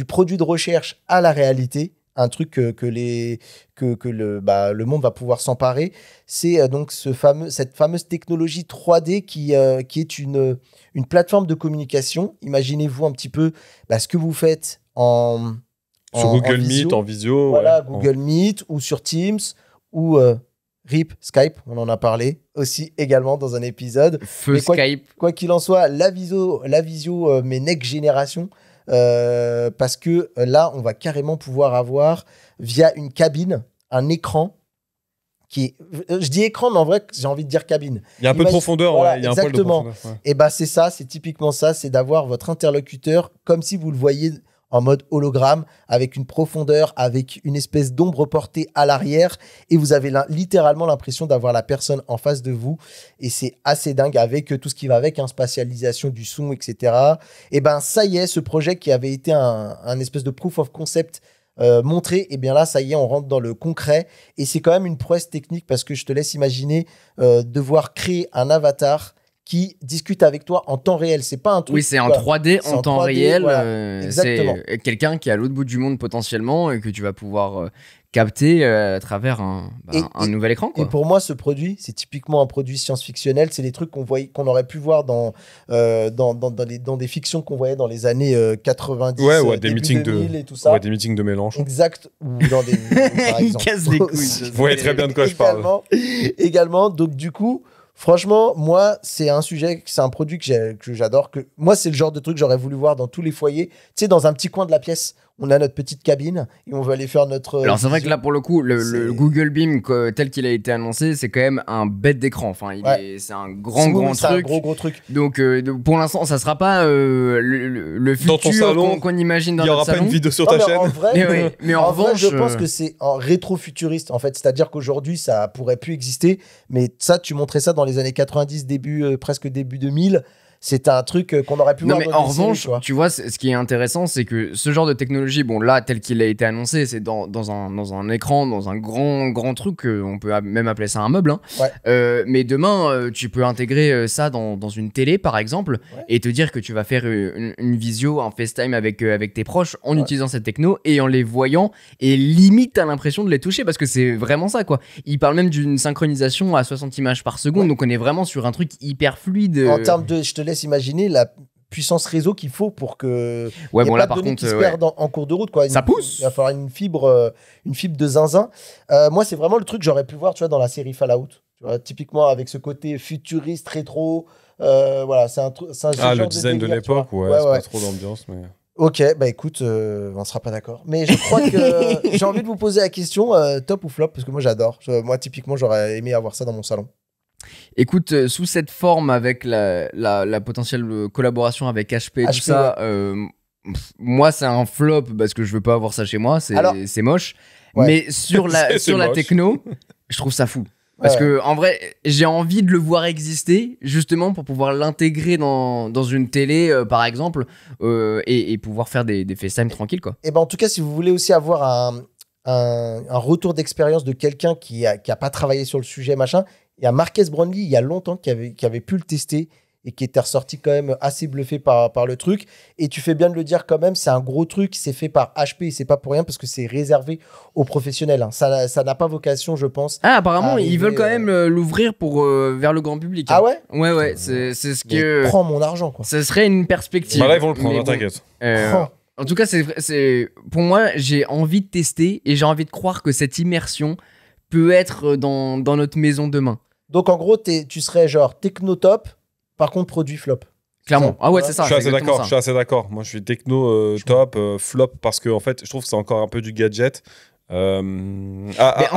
S2: produit de recherche à la réalité. Un truc que le monde va pouvoir s'emparer. C'est donc cette fameuse technologie 3D qui est une plateforme de communication. Imaginez-vous un petit peu ce que vous faites
S3: sur Google Meet, en visio.
S2: Voilà, Google Meet ou sur Teams ou RIP, Skype, on en a parlé aussi également dans un épisode.
S1: Skype.
S2: Quoi qu'il en soit, la visio, mais next génération. Parce que là, on va carrément pouvoir avoir, via une cabine, un écran qui est... Je dis écran, mais en vrai, j'ai envie de dire cabine.
S3: Il y a un peu de profondeur,
S2: voilà,
S3: il y a
S2: exactement.
S3: un poil de profondeur.
S2: Et c'est ça, c'est typiquement ça, c'est d'avoir votre interlocuteur comme si vous le voyez en mode hologramme, avec une profondeur, avec une espèce d'ombre portée à l'arrière, et vous avez littéralement l'impression d'avoir la personne en face de vous, et c'est assez dingue avec tout ce qui va avec, spatialisation du son, etc. Et ben ça y est, ce projet qui avait été un espèce de proof of concept montré, et bien là, ça y est, on rentre dans le concret, et c'est quand même une prouesse technique, parce que je te laisse imaginer devoir créer un avatar qui discute avec toi en temps réel. C'est pas un truc...
S1: Oui, c'est en 3D, en temps
S2: 3D,
S1: réel.
S2: voilà. Exactement.
S1: C'est quelqu'un qui est à l'autre bout du monde potentiellement et que tu vas pouvoir capter à travers un nouvel écran, quoi.
S2: Et pour moi, ce produit, c'est typiquement un produit science-fictionnel. C'est des trucs qu'on aurait pu voir dans des fictions qu'on voyait dans les années 90,
S3: ouais,
S2: début 2000 et tout ça.
S3: Ouais, des meetings de mélange.
S2: Exact. Ou dans des... par
S1: Il
S2: exemple.
S1: casse les couilles.
S3: Vous voyez très bien de quoi je parle.
S2: Également, donc du coup... Franchement, moi, c'est un produit que j'adore. Moi, c'est le genre de truc que j'aurais voulu voir dans tous les foyers. Tu sais, dans un petit coin de la pièce, on a notre petite cabine et on veut aller faire notre...
S1: Alors, c'est vrai que là, pour le coup, le Google Beam, tel qu'il a été annoncé, c'est quand même un bête d'écran. Enfin, c'est un grand truc.
S2: C'est un gros truc.
S1: Donc, pour l'instant, ça sera pas le futur qu'on imagine dans notre salon.
S3: Il n'y aura pas une vidéo sur ta chaîne.
S2: Mais en revanche, je pense que c'est en rétro-futuriste, en fait. C'est-à-dire qu'aujourd'hui, ça pourrait plus exister. Mais ça, tu montrais ça dans les années 90, presque début 2000. C'est un truc qu'on aurait pu voir.
S1: Mais en revanche, tu vois, ce qui est intéressant, c'est que ce genre de technologie, bon là, tel qu'il a été annoncé, c'est dans un écran, dans un grand truc, on peut même appeler ça un meuble. Hein.
S2: Ouais.
S1: Mais demain, tu peux intégrer ça dans une télé, par exemple, et te dire que tu vas faire une visio, un FaceTime avec tes proches en utilisant cette techno et en les voyant, et limite, t'as l'impression de les toucher parce que c'est vraiment ça, quoi. Il parle même d'une synchronisation à 60 images par seconde, donc on est vraiment sur un truc hyper fluide.
S2: En termes de, je te laisse imaginer la puissance réseau qu'il faut pour que
S1: ouais,
S2: y ait
S1: bon,
S2: pas
S1: là,
S2: de
S1: par
S2: données
S1: contre,
S2: qui se perdent en cours de route, quoi.
S1: Ça pousse.
S2: Il va falloir une fibre de zinzin. Moi, c'est vraiment le truc que j'aurais pu voir, tu vois, dans la série Fallout. Tu vois, typiquement avec ce côté futuriste, rétro. Voilà, c'est un
S3: le design de l'époque, c'est pas trop l'ambiance, mais...
S2: Ok, bah écoute, on sera pas d'accord. Mais je crois que j'ai envie de vous poser la question, top ou flop, parce que moi j'adore. Moi, typiquement, j'aurais aimé avoir ça dans mon salon.
S1: Écoute, sous cette forme, avec la potentielle collaboration avec HP et tout ça, moi c'est un flop parce que je veux pas avoir ça chez moi, c'est moche. Ouais. Mais sur la techno, je trouve ça fou. Parce que en vrai, j'ai envie de le voir exister justement pour pouvoir l'intégrer dans une télé, par exemple, et pouvoir faire des FaceTime tranquilles, quoi.
S2: Et ben en tout cas, si vous voulez aussi avoir un retour d'expérience de quelqu'un qui a pas travaillé sur le sujet, machin, il y a Marques Brownlee, il y a longtemps, qui avait pu le tester et qui était ressorti quand même assez bluffé par le truc. Et tu fais bien de le dire quand même, c'est un gros truc, c'est fait par HP et c'est pas pour rien parce que c'est réservé aux professionnels. Hein. Ça n'a pas vocation, je pense.
S1: Ah, apparemment, ils veulent quand même l'ouvrir vers le grand public. Hein.
S2: Ah ouais ?
S1: Ouais, c'est ce que...
S2: Prends mon argent, quoi.
S1: Ce serait une perspective.
S3: Bah là, ils vont le prendre, t'inquiète.
S1: En tout cas, c'est pour moi, j'ai envie de tester et j'ai envie de croire que cette immersion peut être dans notre maison demain.
S2: Donc, en gros, tu serais genre techno-top, par contre, produit flop.
S1: Clairement. Ah ouais, c'est ça.
S3: Je suis assez d'accord. Moi, je suis techno top, flop, parce que en fait, je trouve que c'est encore un peu du gadget. En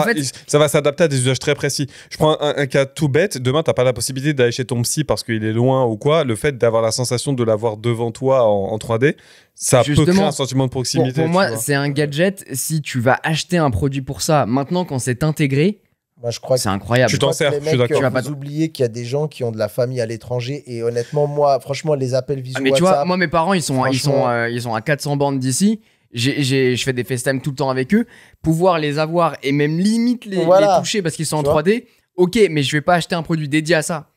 S3: fait, ça va s'adapter à des usages très précis. Je prends un cas tout bête. Demain, t'as pas la possibilité d'aller chez ton psy parce qu'il est loin ou quoi. Le fait d'avoir la sensation de l'avoir devant toi en 3D, ça peut créer un sentiment de proximité.
S1: Pour moi, c'est un gadget. Si tu vas acheter un produit pour ça, maintenant quand c'est intégré,
S2: moi, je crois
S1: c'est incroyable.
S3: Tu t'en sers, je suis d'accord.
S2: Vous oubliez qu'il y a des gens qui ont de la famille à l'étranger et honnêtement, moi, franchement, les appels visuels.
S1: Mais tu vois, moi, mes parents, ils sont à 400 bornes d'ici. Je fais des FaceTime tout le temps avec eux. Pouvoir les avoir et même limite les toucher parce qu'ils sont en 3D. Ok, mais je vais pas acheter un produit dédié à ça.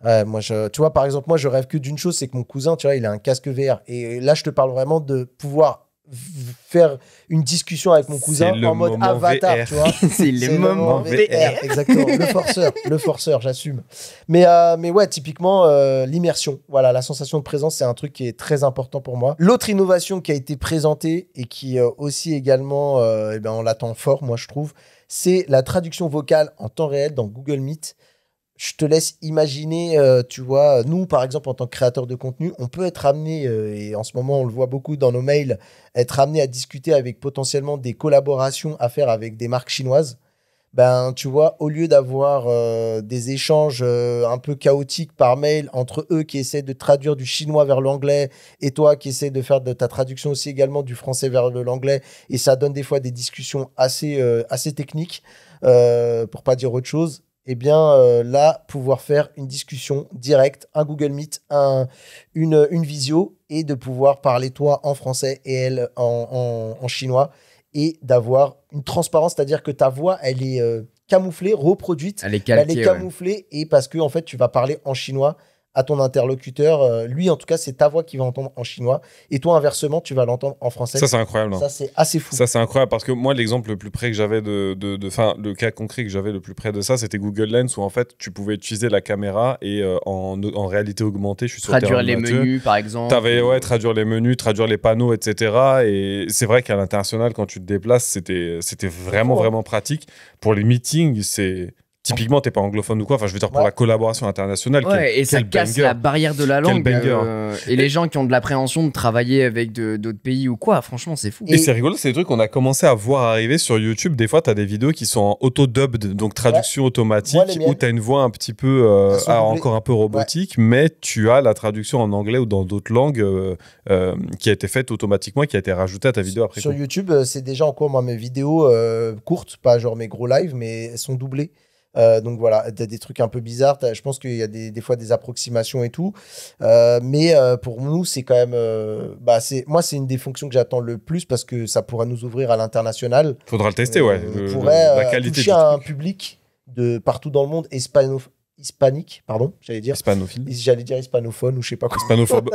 S2: Ouais, tu vois, par exemple, moi, je rêve que d'une chose, c'est que mon cousin, tu vois, il a un casque VR. Et là, je te parle vraiment de pouvoir faire une discussion avec mon cousin en mode avatar,
S3: VR.
S2: Tu vois.
S1: C'est le moment VR.
S2: Exactement. Le forceur, j'assume. Mais ouais, typiquement, l'immersion. Voilà, la sensation de présence, c'est un truc qui est très important pour moi. L'autre innovation qui a été présentée et qui aussi également, on l'attend fort, moi, je trouve, c'est la traduction vocale en temps réel dans Google Meet. Je te laisse imaginer, tu vois, nous, par exemple, en tant que créateur de contenu, on peut être amené, et en ce moment, on le voit beaucoup dans nos mails, être amené à discuter avec potentiellement des collaborations à faire avec des marques chinoises. ben, tu vois, au lieu d'avoir des échanges un peu chaotiques par mail entre eux qui essaient de traduire du chinois vers l'anglais et toi qui essaies de faire de ta traduction aussi également du français vers l'anglais, et ça donne des fois des discussions assez techniques, pour pas dire autre chose, eh bien là, pouvoir faire une discussion directe, un Google Meet, une visio, et de pouvoir parler toi en français et elle en chinois, et d'avoir une transparence, c'est-à-dire que ta voix, elle est camouflée, reproduite,
S1: Elle est
S2: mais elle
S1: calquée,
S2: est
S1: ouais.
S2: camouflée, et parce que en fait, tu vas parler en chinois à ton interlocuteur. Lui, en tout cas, c'est ta voix qu'il va entendre en chinois, et toi, inversement, tu vas l'entendre en français.
S3: Ça, c'est incroyable. Hein.
S2: Ça, c'est assez fou.
S3: Ça, c'est incroyable parce que moi, l'exemple le plus près que j'avais enfin, le cas concret que j'avais le plus près de ça, c'était Google Lens où en fait, tu pouvais utiliser la caméra et en réalité augmentée, je suis sur
S1: Traduire
S3: terrain
S1: les
S3: Mathieu.
S1: menus, par exemple.
S3: Traduire les menus, traduire les panneaux, etc. Et c'est vrai qu'à l'international, quand tu te déplaces, c'était vraiment, vraiment pratique. Pour les meetings, c'est... Typiquement, t'es pas anglophone ou quoi. Enfin, je veux dire, pour
S2: Ouais.
S3: la collaboration internationale,
S1: Ouais, et ça
S3: quel
S1: casse
S3: banger.
S1: la barrière de la
S3: Quel
S1: langue.
S3: banger.
S1: Et les gens qui ont de l'appréhension de travailler avec d'autres pays ou quoi, franchement, c'est fou.
S3: Et c'est rigolo, c'est des trucs qu'on a commencé à voir arriver sur YouTube. Des fois, tu as des vidéos qui sont en auto-dubbed, donc traduction automatique,
S2: Moi, les miennes.
S3: où tu as une voix un petit peu,
S2: Elles sont doublées.
S3: encore un peu robotique, mais tu as la traduction en anglais ou dans d'autres langues qui a été faite automatiquement et qui a été rajoutée à ta vidéo après
S2: Sur
S3: coup.
S2: YouTube, c'est déjà en cours. Moi, mes vidéos courtes, pas genre mes gros lives, mais elles sont doublées. Donc voilà, t'as des trucs un peu bizarres. Je pense qu'il y a des fois des approximations et tout. Mais pour nous, c'est quand même. Moi, c'est une des fonctions que j'attends le plus parce que ça pourra nous ouvrir à l'international.
S3: Faudra le tester, ouais.
S2: On pourrait
S3: La qualité
S2: toucher
S3: du
S2: à un
S3: truc.
S2: public de partout dans le monde hispanique, pardon, j'allais dire.
S3: Hispanophile.
S2: J'allais dire hispanophone ou je sais pas quoi.
S3: Hispanophobe.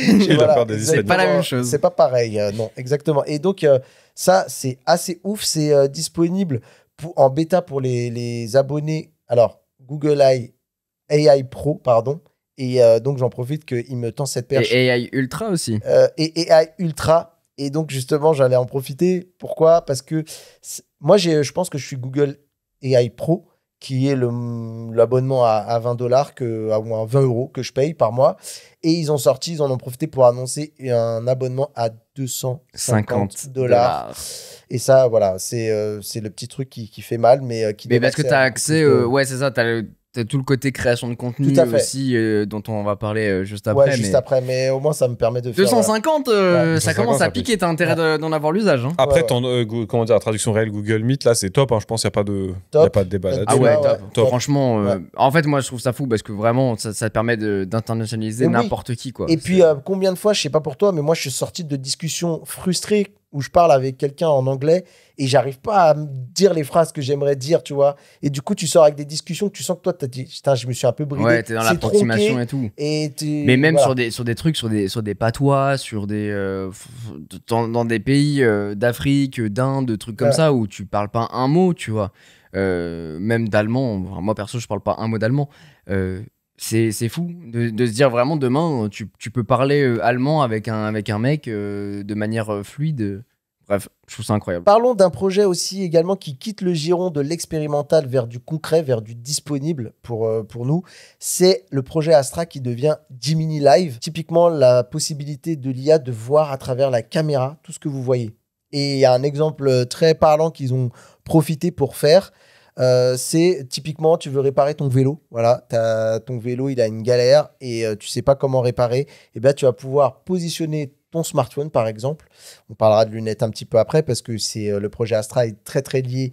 S3: Il a peur des
S1: C'est pas la même chose.
S2: C'est pas pareil, non, exactement. Et donc, ça, c'est assez ouf. C'est disponible en bêta pour les abonnés. Alors, Google AI Pro, pardon. Et donc, j'en profite qu'il me tend cette perche.
S1: Et AI Ultra aussi.
S2: Et AI Ultra. Et donc, justement, j'allais en profiter. Pourquoi? Parce que moi, je pense que je suis Google AI Pro, qui est l'abonnement à $20 ou à 20 € que je paye par mois. Et ils en ont profité pour annoncer un abonnement à $250. Et ça, voilà, c'est le petit truc qui fait mal, mais qui
S1: Mais
S2: donne
S1: parce que tu as accès,
S2: à beaucoup plus de-
S1: ouais, c'est ça, t'as tout le côté création de contenu
S2: Tout à fait.
S1: aussi, dont on va parler juste après.
S2: Ouais, juste
S1: mais
S2: après, mais au moins ça me permet de faire.
S1: 250,
S2: Ouais,
S1: ça
S3: 250,
S1: commence à
S3: ça pique.
S1: piquer, t'as intérêt d'en avoir l'usage. Hein.
S3: Après,
S2: Ouais.
S3: comment dire, la traduction réelle Google Meet, là, c'est top. Hein, je pense qu'il n'y a pas de,
S2: Top.
S3: y a pas de débat là-dessus.
S1: Ah ouais,
S2: Ouais,
S1: top.
S3: top.
S1: Franchement,
S2: Ouais.
S1: en fait, moi je trouve ça fou parce que vraiment, ça te permet d'internationaliser
S2: Mais oui.
S1: n'importe qui. Quoi.
S2: Et puis, combien de fois, je sais pas pour toi, mais moi, je suis sorti de discussions frustrées où je parle avec quelqu'un en anglais et j'arrive pas à me dire les phrases que j'aimerais dire, tu vois. Et du coup, tu sors avec des discussions que tu sens que toi, t'as dit, putain, je me suis un peu bridé.
S1: Ouais, t'es dans
S2: C'est
S1: l'approximation
S2: tronqué,
S1: et tout.
S2: et
S1: Mais même
S2: voilà.
S1: sur des trucs, sur des patois, sur dans des pays d'Afrique, d'Inde, de trucs comme
S2: Ouais.
S1: ça où tu parles pas un mot, tu vois. Même d'allemand. Enfin, moi perso, je parle pas un mot d'allemand. C'est fou de se dire vraiment demain, tu peux parler allemand avec un mec de manière fluide. Bref, je trouve ça incroyable.
S2: Parlons d'un projet aussi également qui quitte le giron de l'expérimental vers du concret, vers du disponible pour nous. C'est le projet Astra qui devient Gemini Live. Typiquement, la possibilité de l'IA de voir à travers la caméra tout ce que vous voyez. Et il y a un exemple très parlant qu'ils ont profité pour faire. C'est typiquement, tu veux réparer ton vélo. Voilà, ton vélo, il a une galère et tu sais pas comment réparer. Et ben, tu vas pouvoir positionner ton smartphone, par exemple. On parlera de lunettes un petit peu après parce que le projet Astra est très très lié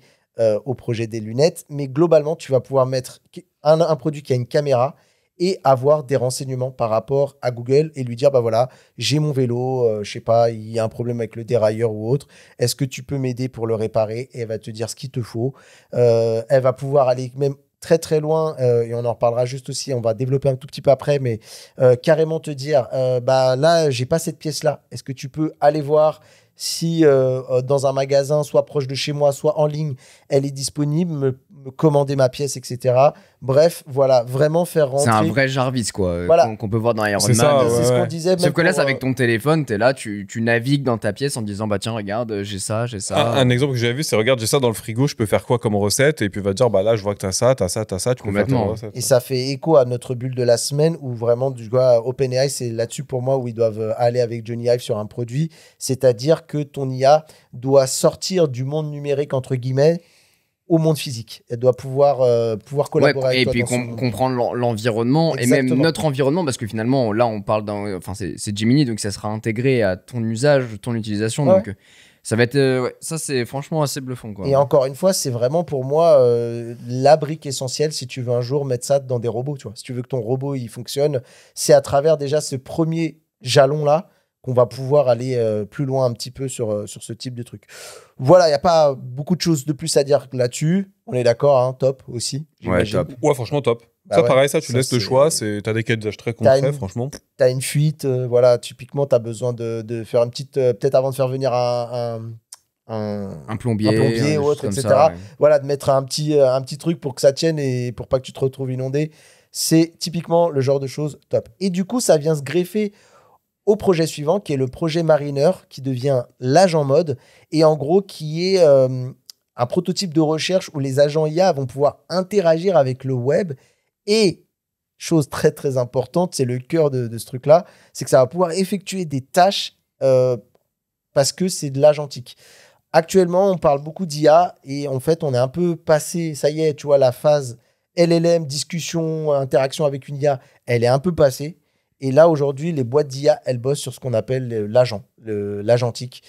S2: au projet des lunettes. Mais globalement, tu vas pouvoir mettre un produit qui a une caméra et avoir des renseignements par rapport à Google et lui dire, bah voilà, j'ai mon vélo, je sais pas, il y a un problème avec le dérailleur ou autre. Est-ce que tu peux m'aider pour le réparer? Et elle va te dire ce qu'il te faut. Elle va pouvoir aller même très très loin, et on en reparlera juste aussi, on va développer un tout petit peu après, mais carrément te dire, bah là, j'ai pas cette pièce-là. Est-ce que tu peux aller voir si dans un magasin, soit proche de chez moi, soit en ligne, elle est disponible, me commander ma pièce, etc. Bref, voilà, vraiment faire
S1: C'est
S2: rentrer.
S1: un vrai Jarvis, quoi,
S2: Voilà.
S1: qu'on peut voir dans Iron
S3: C'est
S1: Man.
S3: ça,
S2: C'est
S3: ouais,
S2: ce qu'on
S3: ouais.
S2: disait.
S1: Sauf
S2: même
S1: que là,
S2: pour,
S1: c'est avec ton téléphone, t'es là, tu navigues dans ta pièce en disant, bah tiens, regarde, j'ai ça, j'ai ça.
S3: Un exemple que j'avais vu, c'est regarde, j'ai ça dans le frigo, je peux faire quoi comme recette? Et puis il va te dire, bah là, je vois que t'as ça, tu peux faire
S1: Complètement.
S3: ta recette.
S2: Et ça fait écho à notre bulle de la semaine où vraiment, du coup, OpenAI, c'est là-dessus pour moi où ils doivent aller avec Johnny Ive sur un produit. C'est-à-dire que ton IA doit sortir du monde numérique, entre guillemets, au monde physique. Elle doit pouvoir collaborer avec
S1: et
S2: toi
S1: puis
S2: dans ce monde.
S1: comprendre l'environnement et même
S2: Exactement.
S1: notre environnement, parce que finalement, là, on parle enfin, c'est Gemini, donc ça sera intégré à ton usage, ton utilisation.
S2: Ouais.
S1: Donc, ça va être, ça, c'est franchement assez bluffant, quoi.
S2: Et encore une fois, c'est vraiment pour moi la brique essentielle si tu veux un jour mettre ça dans des robots. Tu vois. Si tu veux que ton robot il fonctionne, c'est à travers déjà ce premier jalon-là qu'on va pouvoir aller plus loin un petit peu sur ce type de truc. Voilà, il n'y a pas beaucoup de choses de plus à dire là-dessus. On est d'accord, hein, top aussi.
S1: Ouais,
S2: j'imagine.
S1: top.
S3: Ouais, franchement, top.
S2: Bah
S3: ça,
S2: ouais,
S3: pareil, ça, tu
S2: ça,
S3: laisses le
S2: c'est-
S3: choix. T'as des cas d'usage très concrets,
S2: une-
S3: franchement.
S2: T'as une fuite, voilà, typiquement, tu as besoin de faire une petite. Peut-être avant de faire venir
S1: Un plombier,
S2: un plombier ou
S1: chose
S2: autre,
S1: comme
S2: etc.
S1: ça, ouais.
S2: Voilà, de mettre un petit truc pour que ça tienne et pour pas que tu te retrouves inondé. C'est typiquement le genre de choses top. Et du coup, ça vient se greffer au projet suivant, qui est le projet Mariner, qui devient l'agent mode, et en gros, qui est un prototype de recherche où les agents IA vont pouvoir interagir avec le web. Et, chose très très importante, c'est le cœur de ce truc-là, c'est que ça va pouvoir effectuer des tâches parce que c'est de l'agentique. Actuellement, on parle beaucoup d'IA et en fait, on est un peu passé, ça y est, tu vois, la phase LLM, discussion, interaction avec une IA, elle est un peu passée. Et là, aujourd'hui, les boîtes d'IA, elles bossent sur ce qu'on appelle l'agentique.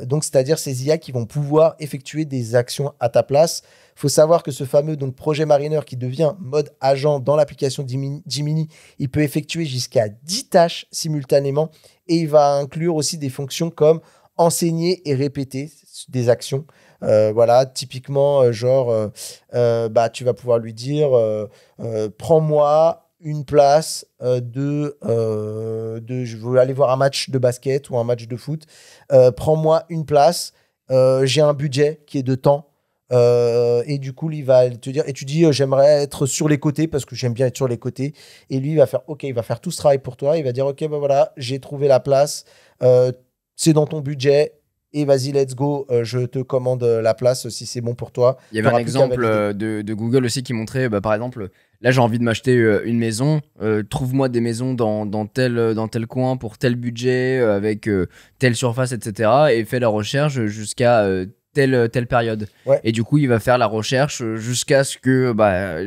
S2: Donc, c'est-à-dire ces IA qui vont pouvoir effectuer des actions à ta place. Il faut savoir que ce fameux donc, projet Mariner qui devient mode agent dans l'application Gemini, il peut effectuer jusqu'à 10 tâches simultanément et il va inclure aussi des fonctions comme enseigner et répéter des actions. Voilà, typiquement, tu vas pouvoir lui dire prends-moi une place je veux aller voir un match de basket ou un match de foot. Prends-moi une place. J'ai un budget qui est de temps. Et du coup, il va te dire, et tu dis, j'aimerais être sur les côtés parce que j'aime bien être sur les côtés. Et lui, il va faire, OK, il va faire tout ce travail pour toi. Il va dire, OK, ben voilà, j'ai trouvé la place. C'est dans ton budget. Et vas-y, let's go. Je te commande la place si c'est bon pour toi.
S1: Il y avait un
S2: T'auras plus qu'à
S1: exemple
S2: valider.
S1: de Google aussi qui montrait, par exemple, là j'ai envie de m'acheter une maison, trouve-moi des maisons dans tel coin pour tel budget, avec telle surface, etc. Et fais la recherche jusqu'à telle période.
S2: Ouais.
S1: Et du coup, il va faire la recherche jusqu'à ce que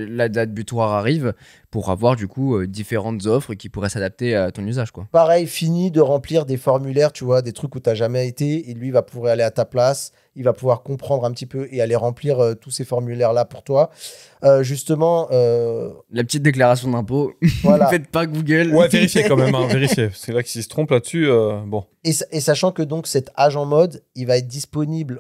S1: la date butoir arrive pour avoir du coup différentes offres qui pourraient s'adapter à ton usage, quoi.
S2: Pareil, fini de remplir des formulaires, tu vois, des trucs où tu n'as jamais été, et lui va pouvoir aller à ta place, il va pouvoir comprendre un petit peu et aller remplir tous ces formulaires-là pour toi. Justement,
S1: La petite déclaration d'impôt,
S2: voilà.
S1: faites pas Google.
S3: Ouais, vérifiez quand même, hein, vérifiez. C'est là qu'ils se trompent là-dessus. Bon.
S2: Et sachant que donc cet agent mode, il va être disponible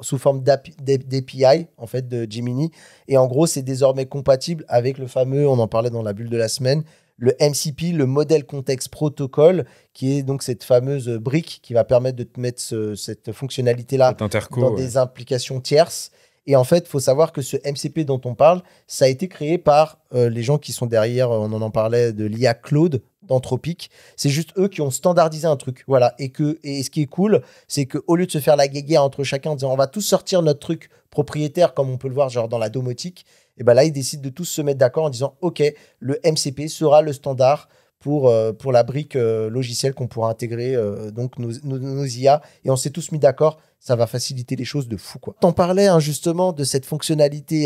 S2: sous forme d'API en fait de Gemini. Et en gros, c'est désormais compatible avec le fameux, on en parlait dans la bulle de la semaine, le MCP, le Model Context Protocol, qui est donc cette fameuse brique qui va permettre de te mettre cette fonctionnalité-là
S3: Cet interco,
S2: dans
S3: ouais.
S2: des applications tierces. Et en fait, il faut savoir que ce MCP dont on parle, ça a été créé par les gens qui sont derrière, on en parlait, de l'IA Claude, d'Anthropic. C'est juste eux qui ont standardisé un truc. Voilà. Et ce qui est cool, c'est qu'au lieu de se faire la guéguerre entre chacun en disant on va tous sortir notre truc propriétaire, comme on peut le voir genre dans la domotique, et ben là, ils décident de tous se mettre d'accord en disant OK, le MCP sera le standard pour la brique logicielle qu'on pourra intégrer donc nos IA. Et on s'est tous mis d'accord, ça va faciliter les choses de fou, quoi. T'en parlais hein, justement de cette fonctionnalité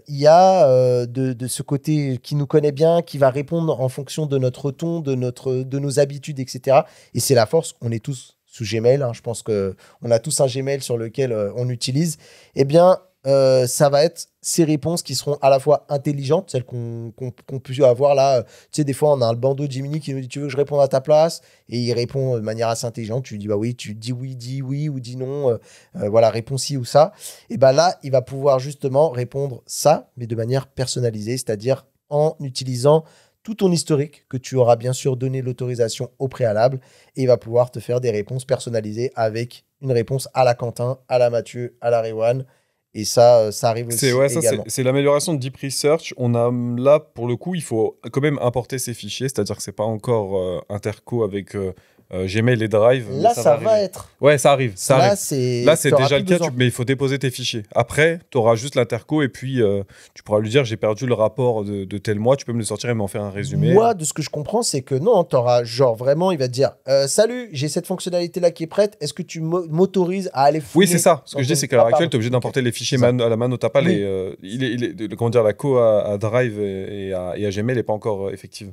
S2: IA, de ce côté qui nous connaît bien, qui va répondre en fonction de notre ton, de nos habitudes, etc. Et c'est la force, on est tous sous Gmail, hein, je pense qu'on a tous un Gmail sur lequel on utilise. Eh bien, ça va être ces réponses qui seront à la fois intelligentes, celles qu'on peut avoir là. Tu sais, des fois, on a un bandeau Gemini qui nous dit tu veux que je réponde à ta place, et il répond de manière assez intelligente. Tu lui dis bah oui, tu dis oui ou dis non. Voilà, réponds ci ou ça. Et ben là, il va pouvoir justement répondre ça, mais de manière personnalisée, c'est-à-dire en utilisant tout ton historique que tu auras bien sûr donné l'autorisation au préalable, et il va pouvoir te faire des réponses personnalisées avec une réponse à la Quentin, à la Mathieu, à la Rewan. Et ça arrive aussi également.
S3: C'est l'amélioration de Deep Research. On a là, pour le coup, il faut quand même importer ces fichiers, c'est-à-dire que c'est pas encore interco avec Gmail et Drive.
S2: Là,
S3: mais
S2: ça
S3: arriver.
S2: va être.
S3: Ouais, ça arrive. Ça
S2: Là,
S3: arrive.
S2: c'est
S3: Là, c'est
S2: t'auras
S3: déjà
S2: plus
S3: le cas,
S2: besoin.
S3: mais il faut déposer tes fichiers. Après, tu auras juste l'interco et puis tu pourras lui dire j'ai perdu le rapport de tel mois, tu peux me le sortir et m'en faire un résumé.
S2: Moi, de ce que je comprends, c'est que non, t'auras genre vraiment, il va te dire salut, j'ai cette fonctionnalité-là qui est prête, est-ce que tu m'autorises à aller fouiller
S3: Oui, c'est ça. Ce que
S2: dans
S3: je dis,
S2: ton-
S3: c'est qu'à l'heure
S2: Ah,
S3: actuelle, tu
S2: pardon.
S3: es obligé d'importer les fichiers
S2: C'est ça.
S3: à la mano. T'as pas
S2: Oui.
S3: comment dire, la co à Drive et à Gmail n'est pas encore effective.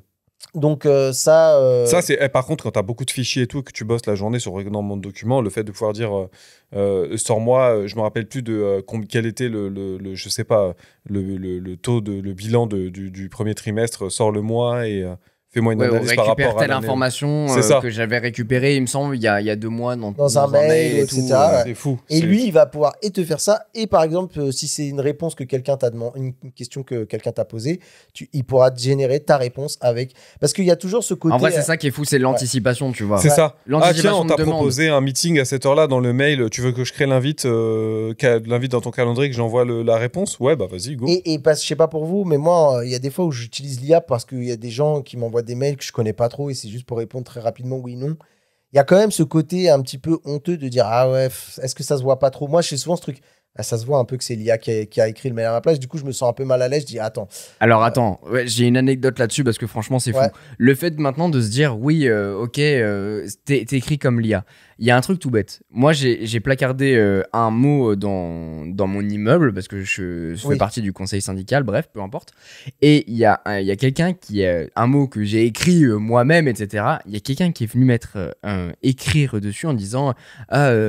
S2: Donc, ça.
S3: Ça, c'est. Par contre, quand tu as beaucoup de fichiers et tout, que tu bosses la journée sur énormément de documents, le fait de pouvoir dire sors-moi, je me rappelle plus de quel était je sais pas, le taux, le bilan du premier trimestre, sors-le-moi et fais-moi une
S1: Ouais, on
S3: analyse par
S1: récupère
S3: rapport à
S1: telle
S3: l'année.
S1: information
S3: C'est ça.
S1: que j'avais récupérée, il me semble, il y a 2 mois
S2: Dans un mail,
S1: et
S2: etc.
S1: tout.
S2: Ouais.
S3: C'est fou.
S2: Et lui, il va pouvoir et te faire ça. Et par exemple, si c'est une réponse que quelqu'un t'a demandé, une question que quelqu'un t'a posée, il pourra te générer ta réponse avec. Parce qu'il y a toujours ce côté.
S1: En vrai, c'est ça qui est fou, c'est l'anticipation, tu vois.
S3: C'est ça. Ah
S1: L'anticipation
S3: tiens, on t'a
S1: de demande.
S3: proposé un meeting à cette heure-là dans le mail. Tu veux que je crée l'invite dans ton calendrier, que j'envoie la réponse? Ouais, bah vas-y, go.
S2: Et parce que je sais pas pour vous, mais moi, il y a des fois où j'utilise l'IA parce qu'il y a des gens qui m'envoient des mails que je connais pas trop et c'est juste pour répondre très rapidement oui, non. Il y a quand même ce côté un petit peu honteux de dire ah ouais, est-ce que ça se voit pas trop? Moi, je fais souvent ce truc. Ah, ça se voit un peu que c'est l'IA qui a écrit le mail à ma place. Du coup, je me sens un peu mal à l'aise. Je dis attends.
S1: Alors attends, ouais, j'ai une anecdote là-dessus parce que franchement c'est fou.
S2: Ouais.
S1: Le fait maintenant de se dire oui, ok, t'es écrit comme l'IA. Il y a un truc tout bête. Moi j'ai placardé un mot dans mon immeuble parce que je fais
S2: Oui.
S1: partie du conseil syndical, bref, peu importe. Et il y a quelqu'un qui un mot que j'ai écrit moi-même, etc. Il y a quelqu'un qui est venu mettre écrire dessus en disant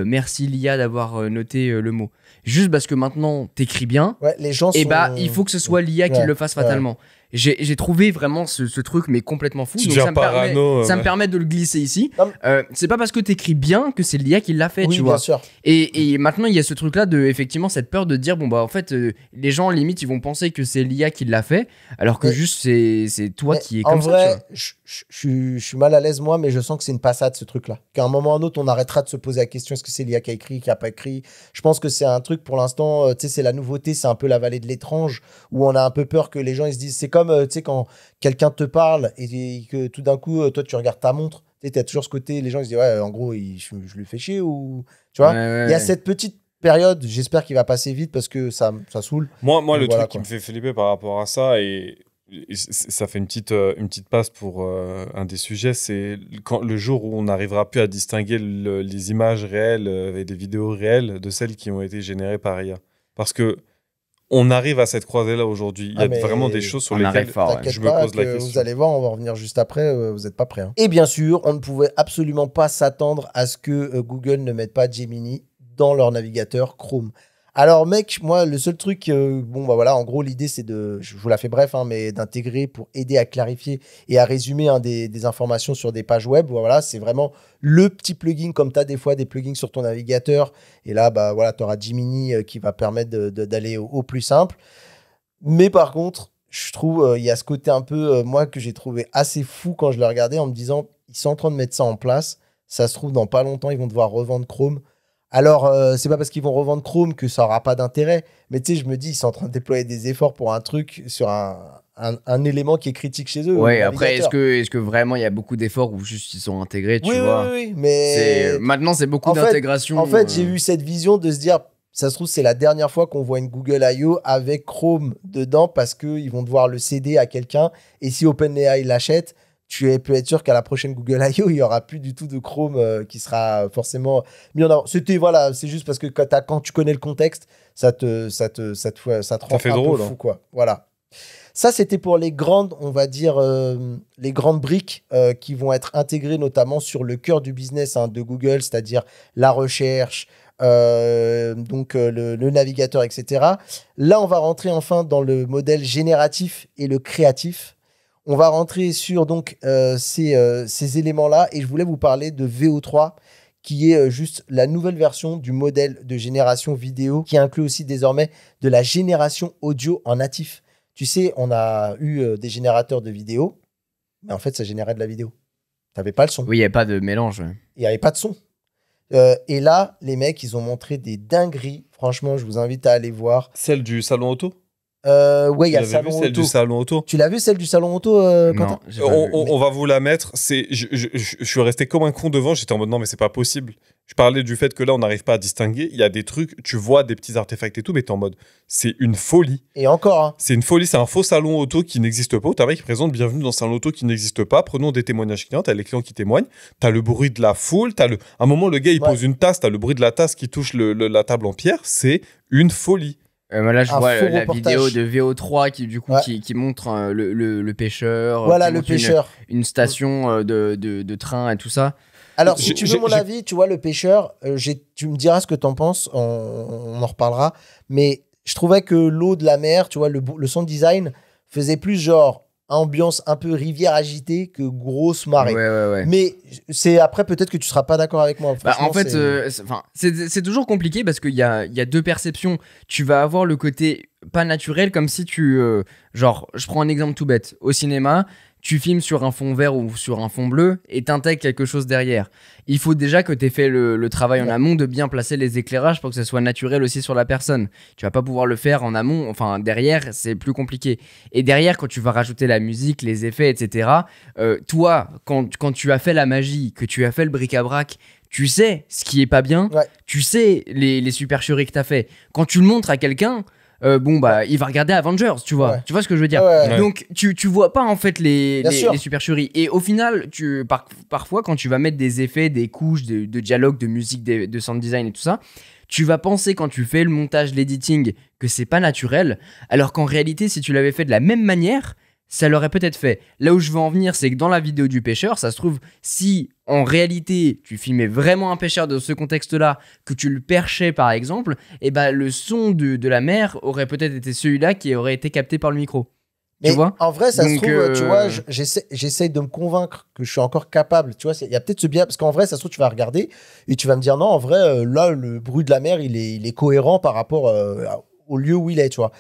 S1: merci l'IA d'avoir noté le mot. Juste parce que maintenant t'écris bien.
S2: Ouais, les gens
S1: Et
S2: sont.
S1: bah, il faut que ce soit l'IA qui
S2: Ouais,
S1: le fasse fatalement. J'ai trouvé vraiment ce truc, mais complètement fou.
S3: Tu
S1: Donc
S3: deviens
S1: ça me permet,
S3: parano,
S1: ça me
S3: ouais.
S1: permet de le glisser ici.
S2: Non,
S1: C'est pas parce que t'écris bien que c'est l'IA qui l'a fait,
S2: Oui,
S1: tu
S2: bien
S1: vois.
S2: sûr.
S1: Et maintenant, il y a ce truc-là de, effectivement, cette peur de dire, bon, bah, en fait, les gens, limite, ils vont penser que c'est l'IA qui l'a fait, alors que
S2: Mais-
S1: juste, c'est toi
S2: Mais
S1: qui est
S2: en
S1: comme
S2: vrai,
S1: ça, tu vois.
S2: je suis mal à l'aise moi, mais je sens que c'est une passade ce truc-là. Qu'à un moment ou à un autre, on arrêtera de se poser la question est-ce que c'est l'IA qui a écrit, qui a pas écrit. Je pense que c'est un truc pour l'instant, tu sais, c'est la nouveauté, c'est un peu la vallée de l'étrange où on a un peu peur que les gens ils se disent c'est comme tu sais quand quelqu'un te parle et que tout d'un coup toi tu regardes ta montre, tu as toujours ce côté, les gens ils se disent ouais en gros je lui fais chier ou tu vois.
S1: Ouais, ouais,
S2: Il y a
S1: ouais.
S2: cette petite période, j'espère qu'il va passer vite parce que ça saoule.
S3: Moi
S2: Donc
S3: le
S2: voilà,
S3: truc qui
S2: quoi.
S3: me fait flipper par rapport à ça, et ça fait une petite passe pour un des sujets, c'est le jour où on n'arrivera plus à distinguer les images réelles et les vidéos réelles de celles qui ont été générées par IA. Parce que on arrive à cette croisée-là aujourd'hui. Il y
S2: Ah,
S3: a
S2: mais
S3: vraiment des choses sur
S1: On
S3: lesquelles
S1: arrive fort, ouais.
S2: T'inquiète
S3: je me
S2: pas
S3: pose la
S2: que
S3: question.
S2: vous allez voir, on va revenir juste après, vous n'êtes pas prêts. Hein. Et bien sûr, on ne pouvait absolument pas s'attendre à ce que Google ne mette pas Gemini dans leur navigateur Chrome. Alors mec, moi le seul truc, bon bah voilà, en gros l'idée c'est je vous la fais bref, hein, mais d'intégrer pour aider à clarifier et à résumer des informations sur des pages web. Voilà, c'est vraiment le petit plugin comme tu as des fois des plugins sur ton navigateur. Et là, bah voilà, tu auras Gemini qui va permettre d'aller au plus simple. Mais par contre, je trouve il y a ce côté un peu, moi, que j'ai trouvé assez fou quand je l'ai regardé en me disant, ils sont en train de mettre ça en place. Ça se trouve, dans pas longtemps, ils vont devoir revendre Chrome. Alors, c'est pas parce qu'ils vont revendre Chrome que ça aura pas d'intérêt. Mais tu sais, je me dis, ils sont en train de déployer des efforts pour un truc sur un élément qui est critique chez eux.
S1: Ouais,
S2: le
S1: après,
S2: navigateur.
S1: est-ce que vraiment il y a beaucoup d'efforts ou juste ils sont intégrés, tu
S2: Oui,
S1: vois.
S2: oui, mais
S1: Maintenant, c'est beaucoup
S2: en fait-
S1: d'intégration.
S2: en fait, j'ai eu cette vision de se dire, ça se trouve, c'est la dernière fois qu'on voit une Google I.O. avec Chrome dedans parce qu'ils vont devoir le céder à quelqu'un. Et si OpenAI l'achète, peux être sûr qu'à la prochaine Google I.O., il n'y aura plus du tout de Chrome qui sera forcément mis en avant. Voilà, c'est juste parce que quand tu connais le contexte, ça te rend
S3: fait
S2: un
S3: drôle,
S2: peu fou,
S3: hein.
S2: quoi. Voilà. Ça, c'était pour les grandes, on va dire, les grandes briques qui vont être intégrées notamment sur le cœur du business de Google, c'est-à-dire la recherche, le navigateur, etc. Là, on va rentrer enfin dans le modèle génératif et le créatif. On va rentrer sur donc ces éléments-là et je voulais vous parler de VO3 qui est juste la nouvelle version du modèle de génération vidéo qui inclut aussi désormais de la génération audio en natif. Tu sais, on a eu des générateurs de vidéo, mais en fait, ça générait de la vidéo. Tu n'avais pas le son.
S1: Oui, il n'y a pas de mélange.
S2: Il n'y avait pas de son. Et là, les mecs, ils ont montré des dingueries. Franchement, je vous invite à aller voir.
S3: Celle du salon auto?
S2: Ouais, il y a le
S3: Tu l'avais
S2: salon
S3: vu, celle
S2: auto.
S3: du salon auto.
S2: Tu l'as vu celle du salon auto, Quentin?
S1: Non, j'ai pas vu.
S3: On va vous la mettre. Je suis resté comme un con devant. J'étais en mode non, mais c'est pas possible. Je parlais du fait que là, on n'arrive pas à distinguer. Il y a des trucs, tu vois des petits artefacts et tout, mais t'es en mode c'est une folie.
S2: Et encore, hein.
S3: C'est une folie. C'est un faux salon auto qui n'existe pas. T'as un mec qui présente bienvenue dans un salon auto qui n'existe pas. Prenons des témoignages clients. T'as les clients qui témoignent. T'as le bruit de la foule. À un moment, le gars, il pose une tasse. T'as le bruit de la tasse qui touche la table en pierre. C'est une folie.
S1: Là, je
S2: Un
S1: vois
S2: faux
S1: la
S2: reportage.
S1: vidéo de VO3 qui, du coup,
S2: Ouais.
S1: qui montre le pêcheur.
S2: Voilà,
S1: qui
S2: le
S1: montre
S2: pêcheur.
S1: Une station de train et tout ça.
S2: Alors, si
S3: J'ai-
S2: tu veux
S3: j'ai-
S2: mon
S3: j'ai-
S2: avis, tu vois, le pêcheur, tu me diras ce que t'en penses, on en reparlera. Mais je trouvais que l'eau de la mer, tu vois, le son design faisait plus genre ambiance un peu rivière agitée que grosse marée.
S1: Ouais.
S2: Mais c'est après, peut-être que tu seras pas d'accord avec moi.
S1: Bah,
S2: Franchement,
S1: en fait, c'est toujours compliqué parce qu'il y a deux perceptions. Tu vas avoir le côté pas naturel, comme si genre, je prends un exemple tout bête. Au cinéma, tu filmes sur un fond vert ou sur un fond bleu et t'intègres quelque chose derrière. Il faut déjà que tu aies fait le travail en amont de bien placer les éclairages pour que ce soit naturel aussi sur la personne. Tu vas pas pouvoir le faire en amont, enfin derrière, c'est plus compliqué. Et derrière, quand tu vas rajouter la musique, les effets, etc., toi, quand tu as fait la magie, que tu as fait le bric-à-brac, tu sais ce qui est pas bien,
S2: Ouais.
S1: tu sais les supercheries que t'as fait. Quand tu le montres à quelqu'un, il va regarder Avengers, tu vois.
S2: Ouais.
S1: Tu vois ce que je veux dire?
S2: Ouais.
S1: Donc, tu vois pas en fait les
S2: Bien sûr.
S1: supercheries. Et au final, parfois, quand tu vas mettre des effets, des couches, de dialogue, de musique, de sound design et tout ça, tu vas penser quand tu fais le montage, l'editing, que c'est pas naturel, alors qu'en réalité, si tu l'avais fait de la même manière, ça l'aurait peut-être fait. Là où je veux en venir, c'est que dans la vidéo du pêcheur, ça se trouve, si en réalité tu filmais vraiment un pêcheur dans ce contexte-là, que tu le perchais par exemple, et ben le son de la mer aurait peut-être été celui-là qui aurait été capté par le micro.
S2: Mais
S1: Tu vois?
S2: en vrai, ça se
S1: Donc,
S2: trouve, tu vois, j'essaye de me convaincre que je suis encore capable. Tu vois, il y a peut-être ce biais, parce qu'en vrai, ça se trouve, tu vas regarder et tu vas me dire non, en vrai, là, le bruit de la mer, il est cohérent par rapport au lieu où il est, tu vois.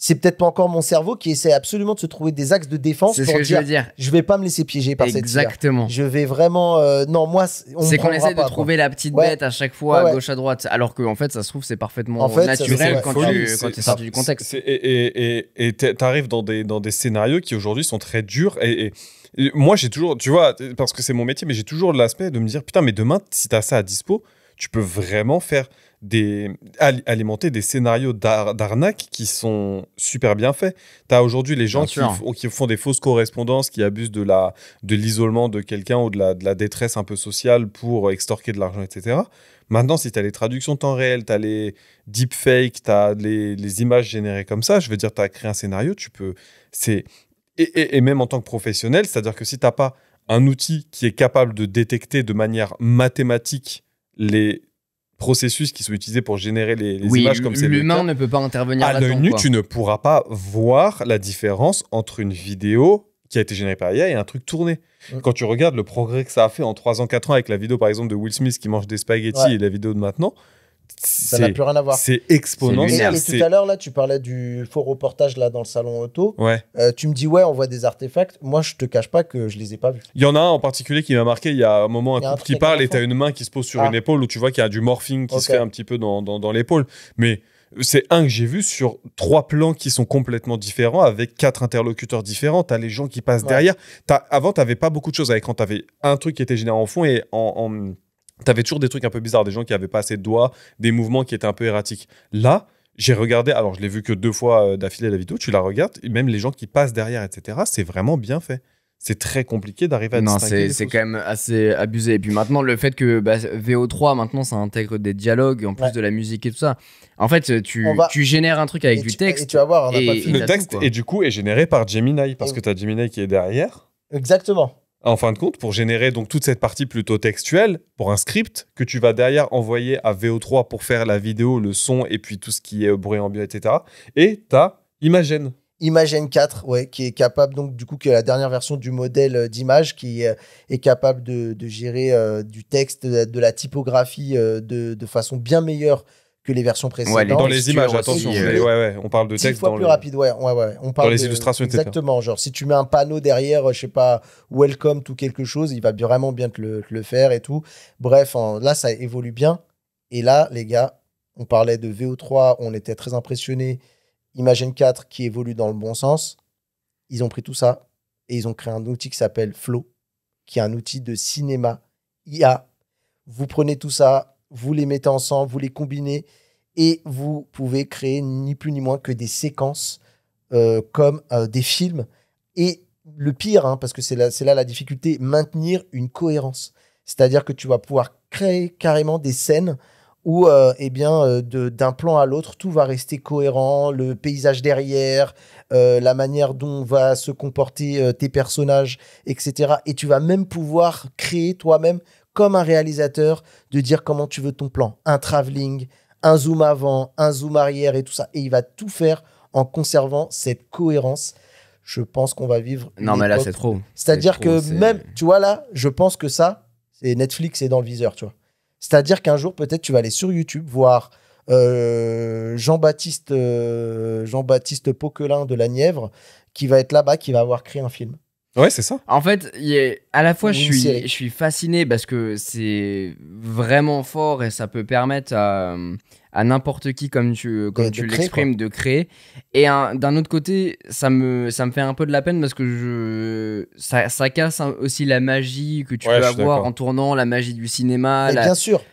S2: C'est peut-être pas encore mon cerveau qui essaie absolument de se trouver des axes de défense
S1: C'est ce
S2: pour
S1: que je
S2: dire,
S1: veux dire.
S2: je vais pas me laisser piéger par cette IA.
S1: Exactement.
S2: Je vais vraiment, non, moi, on me
S1: C'est qu'on
S2: prendra
S1: essaie
S2: pas,
S1: de
S2: quoi.
S1: trouver la petite
S2: Ouais.
S1: bête à chaque fois,
S2: Ouais.
S1: à gauche, à droite. Alors qu'en fait, ça se trouve, c'est parfaitement
S2: En fait,
S1: naturel
S2: c'est
S1: quand
S2: folie,
S1: tu es sorti du contexte.
S3: Et t'arrives dans des scénarios qui aujourd'hui sont très durs. Et moi, j'ai toujours, tu vois, parce que c'est mon métier, mais j'ai toujours l'aspect de me dire, putain, mais demain, si t'as ça à dispo, tu peux vraiment faire alimenter des scénarios d'arnaque qui sont super bien faits. T'as aujourd'hui les gens qui font des fausses correspondances, qui abusent de l'isolement de quelqu'un ou de la détresse un peu sociale pour extorquer de l'argent, etc. Maintenant, si t'as les traductions temps réel, t'as les deepfakes, t'as les images générées comme ça, je veux dire, t'as créé un scénario, tu peux... Et même en tant que professionnel, c'est-à-dire que si t'as pas un outil qui est capable de détecter de manière mathématique les processus qui sont utilisés pour générer les images comme c'est le
S1: l'humain
S3: cas,
S1: ne peut pas intervenir
S3: à l'œil
S1: là-dedans.
S3: nu,
S1: quoi.
S3: tu ne pourras pas voir la différence entre une vidéo qui a été générée par IA et un truc tourné. Quand tu regardes le progrès que ça a fait en 3 ans, 4 ans avec la vidéo par exemple de Will Smith qui mange des spaghettis et la vidéo de maintenant,
S2: Ça n'a plus rien à voir.
S3: c'est exponentiel.
S2: Et tout à l'heure, là, tu parlais du faux reportage là, dans le salon auto.
S3: Ouais.
S2: Tu me dis, ouais, on voit des artefacts. Moi, je te cache pas que je les ai pas vus.
S3: Il y en a un en particulier qui m'a marqué. Il y a un moment,
S2: Il y a un
S3: couple
S2: truc
S3: qui
S2: avec
S3: parle
S2: un
S3: et t'as
S2: enfant.
S3: une main qui se pose sur une épaule où tu vois qu'il y a du morphing qui se fait un petit peu dans l'épaule. Mais c'est un que j'ai vu sur 3 plans qui sont complètement différents avec 4 interlocuteurs différents. T'as les gens qui passent derrière. Avant, t'avais pas beaucoup de choses à l'écran. T'avais un truc qui était généré en fond et t'avais toujours des trucs un peu bizarres, des gens qui avaient pas assez de doigts, des mouvements qui étaient un peu erratiques. Là, j'ai regardé, alors je l'ai vu que 2 fois d'affilée la vidéo, tu la regardes, et même les gens qui passent derrière, etc., c'est vraiment bien fait. C'est très compliqué d'arriver à distinguer.
S1: Non, c'est quand même assez abusé. Et puis maintenant, le fait que VO3, maintenant, ça intègre des dialogues, en plus de la musique et tout ça. En fait, tu génères un truc avec du texte.
S2: Et tu vas voir, on n'a pas fini.
S3: Le texte, et du coup, est généré par Gemini, parce que tu as Gemini qui est derrière.
S2: Exactement.
S3: En fin de compte, pour générer donc toute cette partie plutôt textuelle, pour un script que tu vas derrière envoyer à VO3 pour faire la vidéo, le son et puis tout ce qui est bruit ambiant, etc. Et tu as Imagen.
S2: Imagen 4, ouais, qui est capable, donc du coup, qui est la dernière version du modèle d'image, qui est capable de gérer du texte, de la typographie de façon bien meilleure que les versions précédentes.
S3: Dans les images, attention. On parle de
S2: 10
S3: texte.
S2: fois plus rapide, ouais. On parle
S3: dans les illustrations, etc.
S2: Exactement, genre si tu mets un panneau derrière, je sais pas, welcome tout quelque chose, il va vraiment bien te le faire et tout. Bref, là, ça évolue bien. Et là, les gars, on parlait de VO3, on était très impressionnés. Imagen 4 qui évolue dans le bon sens. Ils ont pris tout ça et ils ont créé un outil qui s'appelle Flow, qui est un outil de cinéma IA. Vous prenez tout ça, vous les mettez ensemble, vous les combinez et vous pouvez créer ni plus ni moins que des séquences comme des films. Et le pire, hein, parce que c'est là la difficulté, maintenir une cohérence. C'est-à-dire que tu vas pouvoir créer carrément des scènes où d'un plan à l'autre, tout va rester cohérent, le paysage derrière, la manière dont va se comporter tes personnages, etc. Et tu vas même pouvoir créer toi-même, comme un réalisateur, de dire comment tu veux ton plan. Un travelling, un zoom avant, un zoom arrière et tout ça. Et il va tout faire en conservant cette cohérence. Je pense qu'on va vivre
S1: Non, mais là, c'est trop.
S2: C'est-à-dire même, tu vois, là, je pense que ça, c'est Netflix est dans le viseur, tu vois. C'est-à-dire qu'un jour, peut-être, tu vas aller sur YouTube voir Jean-Baptiste Poquelin de la Nièvre qui va être là-bas, qui va avoir créé un film.
S3: Ouais, c'est ça.
S1: En fait, à la fois,
S2: Ou une série.
S1: je suis fasciné parce que c'est vraiment fort et ça peut permettre à n'importe qui, comme tu
S2: créer,
S1: l'exprimes, de créer. Et d'un autre côté, ça me fait un peu de la peine parce que ça casse aussi la magie que tu peux avoir en tournant, la magie du cinéma.
S2: Bien sûr.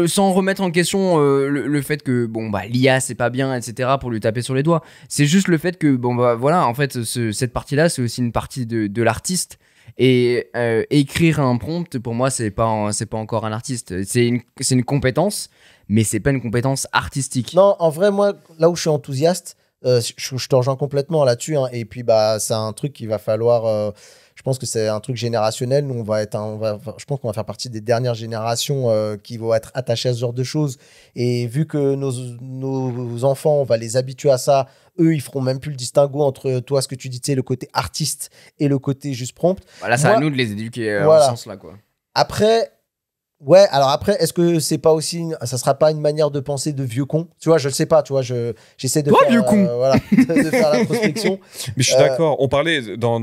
S1: Sans remettre en question le fait que l'IA c'est pas bien, etc., pour lui taper sur les doigts. C'est juste le fait que voilà, en fait cette partie là c'est aussi une partie de l'artiste, et écrire un prompt, pour moi c'est pas encore un artiste, c'est une compétence, mais c'est pas une compétence artistique.
S2: Non, en vrai, moi là où je suis enthousiaste, je te rejoins complètement là-dessus, hein, et puis c'est un truc qu'il va falloir je pense que c'est un truc générationnel. Nous, je pense qu'on va faire partie des dernières générations qui vont être attachées à ce genre de choses. Et vu que nos enfants, on va les habituer à ça, eux, ils feront même plus le distinguo entre toi, ce que tu dis, tu sais, le côté artiste et le côté juste prompt.
S1: Voilà, c'est à nous de les éduquer en ce sens-là, quoi.
S2: Après, est-ce que c'est pas aussi, ça sera pas une manière de penser de vieux con? Tu vois, je le sais pas, tu vois, j'essaie de faire,
S1: vieux con.
S2: De faire l'introspection.
S3: Mais je suis d'accord. On parlait dans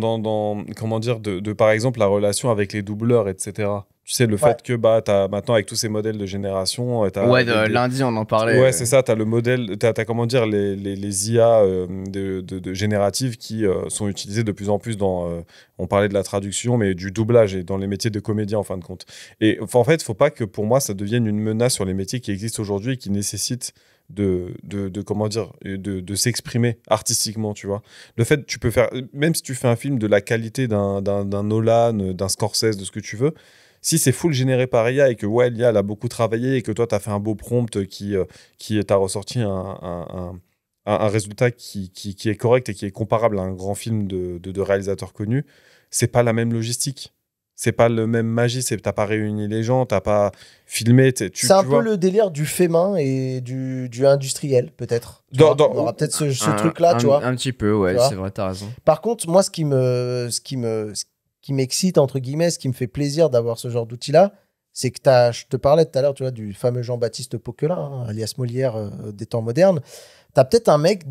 S3: comment dire, de par exemple la relation avec les doubleurs, etc. Tu sais, le fait que t'as maintenant, avec tous ces modèles de génération,
S1: lundi on en parlait.
S3: Ouais, c'est ça, t'as le modèle, t'as comment dire, les IA de génératives qui sont utilisées de plus en plus dans, on parlait de la traduction, mais du doublage et dans les métiers de comédien en fin de compte. Et en fait, faut pas que pour moi ça devienne une menace sur les métiers qui existent aujourd'hui et qui nécessitent de s'exprimer artistiquement, tu vois. Le fait, tu peux faire, même si tu fais un film de la qualité d'un Nolan, d'un Scorsese, de ce que tu veux, si c'est full généré par IA et que l'IA elle a beaucoup travaillé et que toi tu as fait un beau prompt qui t'a ressorti un résultat qui est correct et qui est comparable à un grand film de réalisateur connu, c'est pas la même logistique. C'est pas le même magie, t'as pas réuni les gens, t'as pas filmé.
S2: C'est un peu le délire du fait main et du industriel, peut-être. On aura peut-être ce truc-là, tu vois.
S1: Un petit peu, ouais, c'est vrai, t'as raison.
S2: Par contre, moi, ce qui m'excite, entre guillemets, ce qui me fait plaisir d'avoir ce genre d'outil-là, c'est que je te parlais tout à l'heure, tu vois, du fameux Jean-Baptiste Poquelin, hein, alias Molière des temps modernes. T'as peut-être un mec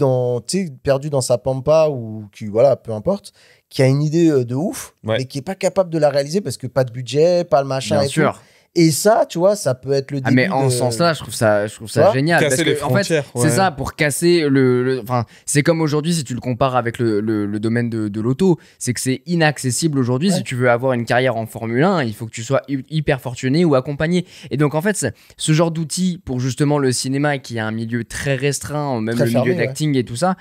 S2: perdu dans sa pampa ou peu importe, qui a une idée de ouf, mais qui est pas capable de la réaliser parce que pas de budget, pas le machin
S1: Bien sûr.
S2: Tout. Et ça, tu vois, ça peut être le début.
S1: Mais en ce sens-là, je trouve ça génial.
S3: Casser
S1: parce
S3: les
S1: que, en fait, c'est ça, pour casser enfin, c'est comme aujourd'hui, si tu le compares avec le domaine de l'auto, c'est que c'est inaccessible aujourd'hui. Si tu veux avoir une carrière en Formule 1, il faut que tu sois hyper fortuné ou accompagné. Et donc, en fait, ce genre d'outil pour justement le cinéma, qui a un milieu très restreint, même très fermé, milieu d'acting et tout ça,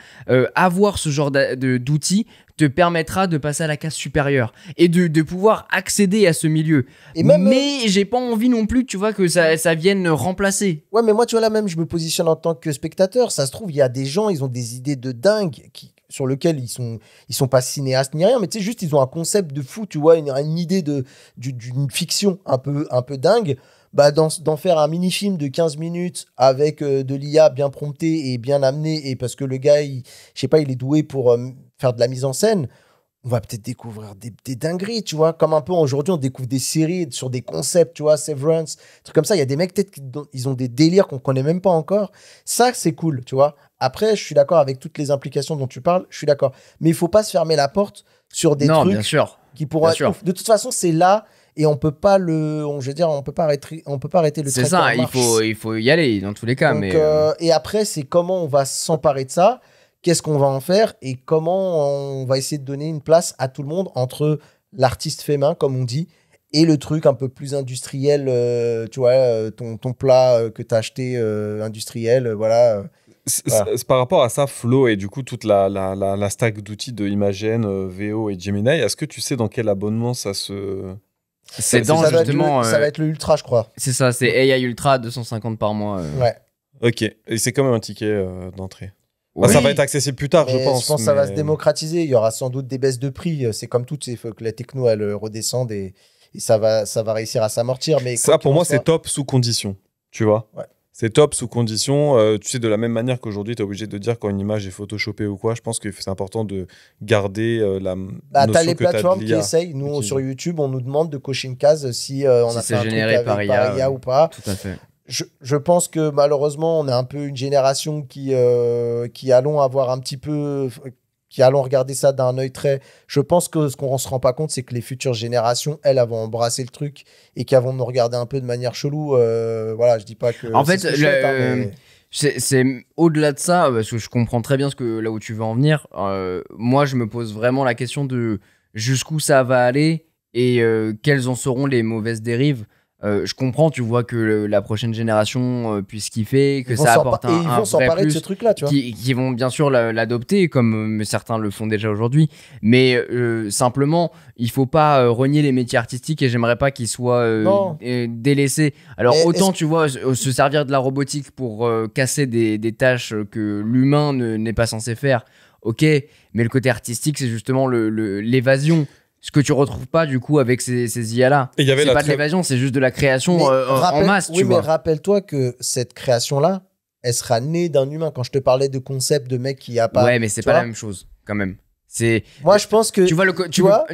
S1: avoir ce genre d'outils te permettra de passer à la case supérieure et de pouvoir accéder à ce milieu. Mais j'ai pas envie non plus, tu vois, que ça vienne remplacer.
S2: Ouais, mais moi, tu vois, là même, je me positionne en tant que spectateur. Ça se trouve, il y a des gens, ils ont des idées de dingue sur lesquelles ils sont pas cinéastes ni rien, mais tu sais, juste, ils ont un concept de fou, tu vois, une idée d'une fiction un peu dingue. D'en faire un mini-film de 15 minutes avec de l'IA bien prompté et bien amené, et parce que le gars, je sais pas, il est doué pour faire de la mise en scène, on va peut-être découvrir des dingueries, tu vois, comme un peu aujourd'hui, on découvre des séries sur des concepts, tu vois, Severance, trucs comme ça. Il y a des mecs, peut-être, ils ont des délires qu'on connaît même pas encore. Ça, c'est cool, tu vois. Après, je suis d'accord avec toutes les implications dont tu parles, je suis d'accord. Mais il faut pas se fermer la porte sur des trucs
S1: bien sûr.
S2: qui pourront être ouf. De toute façon, c'est là. et on peut pas je veux dire, on peut pas arrêter le
S1: C'est
S2: traitement
S1: ça,
S2: en marche.
S1: il faut y aller dans tous les cas.
S2: Donc,
S1: Mais
S2: et après, c'est comment on va s'emparer de ça, qu'est-ce qu'on va en faire et comment on va essayer de donner une place à tout le monde entre l'artiste fait main, comme on dit, et le truc un peu plus industriel, tu vois, ton plat que tu as acheté industriel, voilà. Voilà.
S3: C'est par rapport à ça, Flow et du coup toute la stack d'outils de Imagen, VO et Gemini, est-ce que tu sais dans quel abonnement ça se...
S1: c'est
S3: ça
S1: dans
S2: Ça va être
S1: justement.
S2: ça va être le Ultra, je crois.
S1: C'est ça, c'est AI Ultra 250 par mois.
S2: Ouais.
S3: Ok, et c'est quand même un ticket d'entrée.
S1: Ouais.
S3: Ça va être accessible plus tard,
S2: Mais
S3: je pense.
S2: que ça va
S3: mais-
S2: se démocratiser. Il y aura sans doute des baisses de prix. C'est comme tout, il faut que la techno elle redescende et ça va réussir à s'amortir. Mais
S3: Ça,
S2: quoi
S3: pour
S2: qu'il en
S3: moi,
S2: soit-
S3: c'est top sous condition, tu vois.
S2: Ouais.
S3: C'est top sous condition. Tu sais, de la même manière qu'aujourd'hui, tu es obligé de dire quand une image est photoshopée ou quoi, je pense que c'est important de garder la
S2: Bah,
S3: notion
S2: t'as les
S3: que t'as de
S2: plateformes qui
S3: l'IA.
S2: essayent. Nous,
S3: Ok.
S2: sur YouTube, on nous demande de cocher une case si on
S1: Si
S2: a
S1: c'est
S2: fait un truc
S1: généré
S2: avec
S1: par IA,
S2: ou pas.
S1: Tout à fait.
S2: Je pense que malheureusement, on est un peu une génération qui allons avoir un petit peu, qui allons regarder ça d'un œil très. Je pense que ce qu'on se rend pas compte, c'est que les futures générations, elles vont embrasser le truc et qu'elles vont nous regarder un peu de manière chelou. Voilà, je dis pas que.
S1: En
S2: c'est
S1: fait,
S2: ce que je souhaite, hein, mais-
S1: C'est au-delà de ça, parce que je comprends très bien là où tu veux en venir. Moi, je me pose vraiment la question de jusqu'où ça va aller et quelles en seront les mauvaises dérives. Je comprends, tu vois, que la prochaine génération puisse kiffer, que
S2: Ils vont
S1: ça
S2: s'empa-
S1: apporte
S2: et
S1: un
S2: ils vont
S1: vrai
S2: s'emparer de
S1: plus.
S2: ce truc-là, tu vois.
S1: Qui vont bien sûr l'adopter, comme certains le font déjà aujourd'hui. Mais simplement, il faut pas renier les métiers artistiques et j'aimerais pas qu'ils soient
S2: Non.
S1: délaissés. Alors
S2: Mais
S1: autant,
S2: est-ce-
S1: tu vois, se servir de la robotique pour casser des tâches que l'humain n'est pas censé faire, ok. Mais le côté artistique, c'est justement l'évasion. Ce que tu retrouves pas du coup avec ces IA-là.
S3: Et il y avait
S1: C'est
S3: la
S1: pas de
S3: très-
S1: l'évasion, c'est juste de la création
S2: Mais
S1: en masse,
S2: oui,
S1: tu
S2: mais
S1: vois.
S2: rappelle-toi que cette création-là, elle sera née d'un humain. Quand je te parlais de concept de mec qui a pas.
S1: Ouais, mais c'est
S2: tu
S1: pas la
S2: vois.
S1: même chose, quand même. C'est
S2: Moi, je pense que.
S1: tu vois
S2: tu vois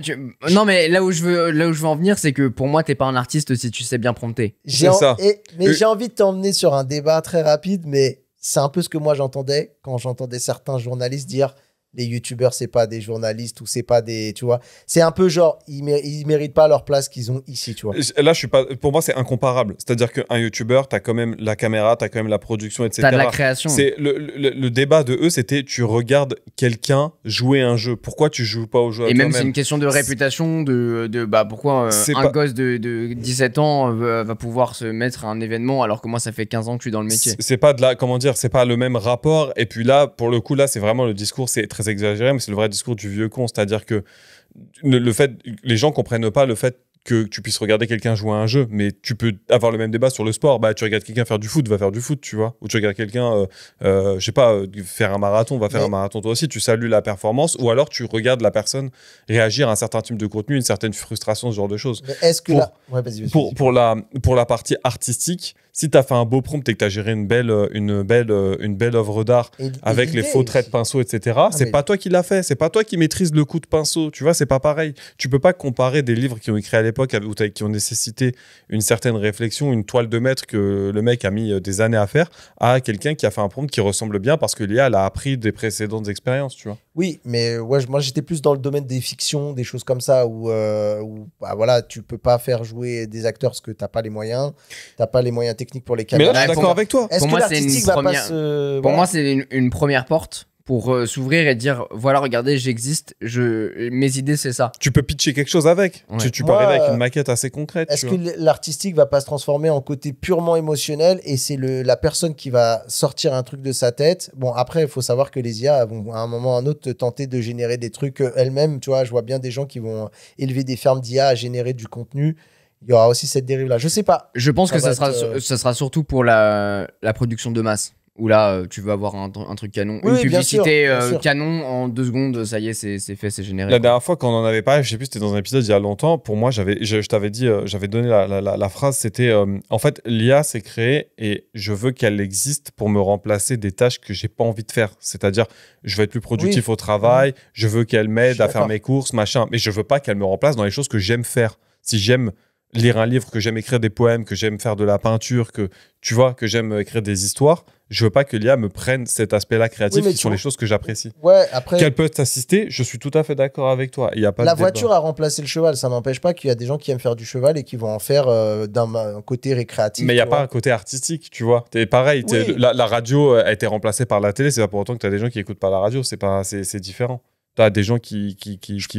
S1: non mais là où je veux en venir, c'est que pour moi t'es pas un artiste si tu sais bien prompter.
S3: C'est ça.
S2: Mais j'ai envie de t'emmener sur un débat très rapide, mais c'est un peu ce que moi j'entendais quand j'entendais certains journalistes dire les youtubeurs c'est pas des journalistes ou c'est pas des, tu vois, c'est un peu genre ils méritent pas leur place qu'ils ont ici, tu vois.
S3: Là, je suis pas. Pour moi, c'est incomparable. C'est-à-dire qu'un YouTuber, t'as quand même la caméra, t'as quand même la production, etc.
S1: T'as de la création.
S3: C'est le débat de eux, c'était tu regardes quelqu'un jouer un jeu. Pourquoi tu joues pas au jeu à
S1: Et même c'est
S3: toi-même
S1: une question de réputation de bah pourquoi
S3: C'est
S1: un
S3: pas-
S1: gosse de 17 ans va pouvoir se mettre à un événement alors que moi ça fait 15 ans que je suis dans le métier.
S3: C'est pas de la, comment dire, c'est pas le même rapport. Et puis là, pour le coup, là, c'est vraiment le discours, c'est très exagéré, mais c'est le vrai discours du vieux con. C'est-à-dire que le fait, les gens comprennent pas le fait que tu puisses regarder quelqu'un jouer à un jeu, mais tu peux avoir le même débat sur le sport. Bah, tu regardes quelqu'un faire du foot, va faire du foot, tu vois. Ou tu regardes quelqu'un, je sais pas, faire un marathon, va faire
S2: Mais-
S3: un marathon toi aussi. Tu salues la performance, ou alors tu regardes la personne réagir à un certain type de contenu, une certaine frustration, ce genre de choses.
S2: Mais est-ce que
S3: Pour-
S2: là, ouais, vas-y.
S3: Pour la partie artistique, si tu as fait un beau prompt et que tu as géré une belle œuvre d'art
S2: Et
S3: avec les
S2: l'idée
S3: faux traits de
S2: aussi.
S3: pinceau, etc., c'est
S2: mais-
S3: pas toi qui l'as fait, c'est pas toi qui maîtrise le coup de pinceau, tu vois, c'est pas pareil. Tu peux pas comparer des livres qui ont écrit à l'époque qui ont nécessité une certaine réflexion, une toile de maître que le mec a mis des années à faire, à quelqu'un qui a fait un prompt qui ressemble bien parce que l'IA elle a appris des précédentes expériences, tu vois.
S2: Oui, mais ouais, moi j'étais plus dans le domaine des fictions, des choses comme ça, où bah, voilà, tu peux pas faire jouer des acteurs parce que t'as pas les moyens techniques pour les
S3: Mais là,
S2: caméras.
S3: je suis
S1: pour
S3: d'accord
S1: moi-
S3: avec toi.
S2: Est-ce
S1: pour
S2: que
S1: moi, c'est une
S2: l'artistique va pas
S1: première-
S2: se...
S1: Pour
S2: voilà.
S1: moi c'est une première porte pour s'ouvrir et dire voilà regardez j'existe, mes idées c'est ça.
S3: Tu peux pitcher quelque chose avec.
S1: Ouais.
S3: Tu peux
S2: Moi,
S3: arriver avec une maquette assez concrète.
S2: Est-ce
S3: tu
S2: que
S3: vois.
S2: l'artistique va pas se transformer en côté purement émotionnel et c'est la personne qui va sortir un truc de sa tête? Bon, après, il faut savoir que les IA vont à un moment ou à un autre tenter de générer des trucs elles-mêmes. Tu vois, je vois bien des gens qui vont élever des fermes d'IA à générer du contenu. Il y aura aussi cette dérive-là. Je sais pas.
S1: Je pense
S2: Ça
S1: que
S2: va
S1: ça
S2: être,
S1: sera surtout pour la production de masse. Où là, tu veux avoir un truc canon.
S2: Oui,
S1: Une
S2: oui, bien
S1: publicité
S2: sûr, bien sûr.
S1: canon en 2 secondes, ça y est, c'est fait, c'est généré.
S3: La dernière fois qu'on en avait parlé, je sais plus, c'était dans un épisode il y a longtemps. Pour moi, je t'avais dit, j'avais donné la phrase, c'était en fait, l'IA s'est créée et je veux qu'elle existe pour me remplacer des tâches que j'ai pas envie de faire. C'est-à-dire, je veux être plus productif
S2: Oui.
S3: au travail, je veux qu'elle
S2: Je
S3: m'aide
S2: suis
S3: à faire
S2: d'accord.
S3: mes courses, machin, mais je veux pas qu'elle me remplace dans les choses que j'aime faire. Si j'aime lire un livre, que j'aime écrire des poèmes, que j'aime faire de la peinture, que tu vois, que j'aime écrire des histoires, je veux pas que l'IA me prenne cet aspect-là créatif,
S2: Oui,
S3: qui sont les choses que j'apprécie.
S2: Ouais, après,
S3: Qu'elle peut t'assister, je suis tout à fait d'accord avec toi. Il y a pas
S2: la
S3: de débat.
S2: voiture a remplacé le cheval. Ça n'empêche pas qu'il y a des gens qui aiment faire du cheval et qui vont en faire d'un côté récréatif.
S3: Mais il n'y a
S2: tu
S3: pas
S2: vois.
S3: un côté artistique, tu vois. T'es pareil,
S2: Oui.
S3: la radio a été remplacée par la télé, c'est pas pour autant que tu as des gens qui écoutent pas la radio, c'est différent. Tu as des gens qui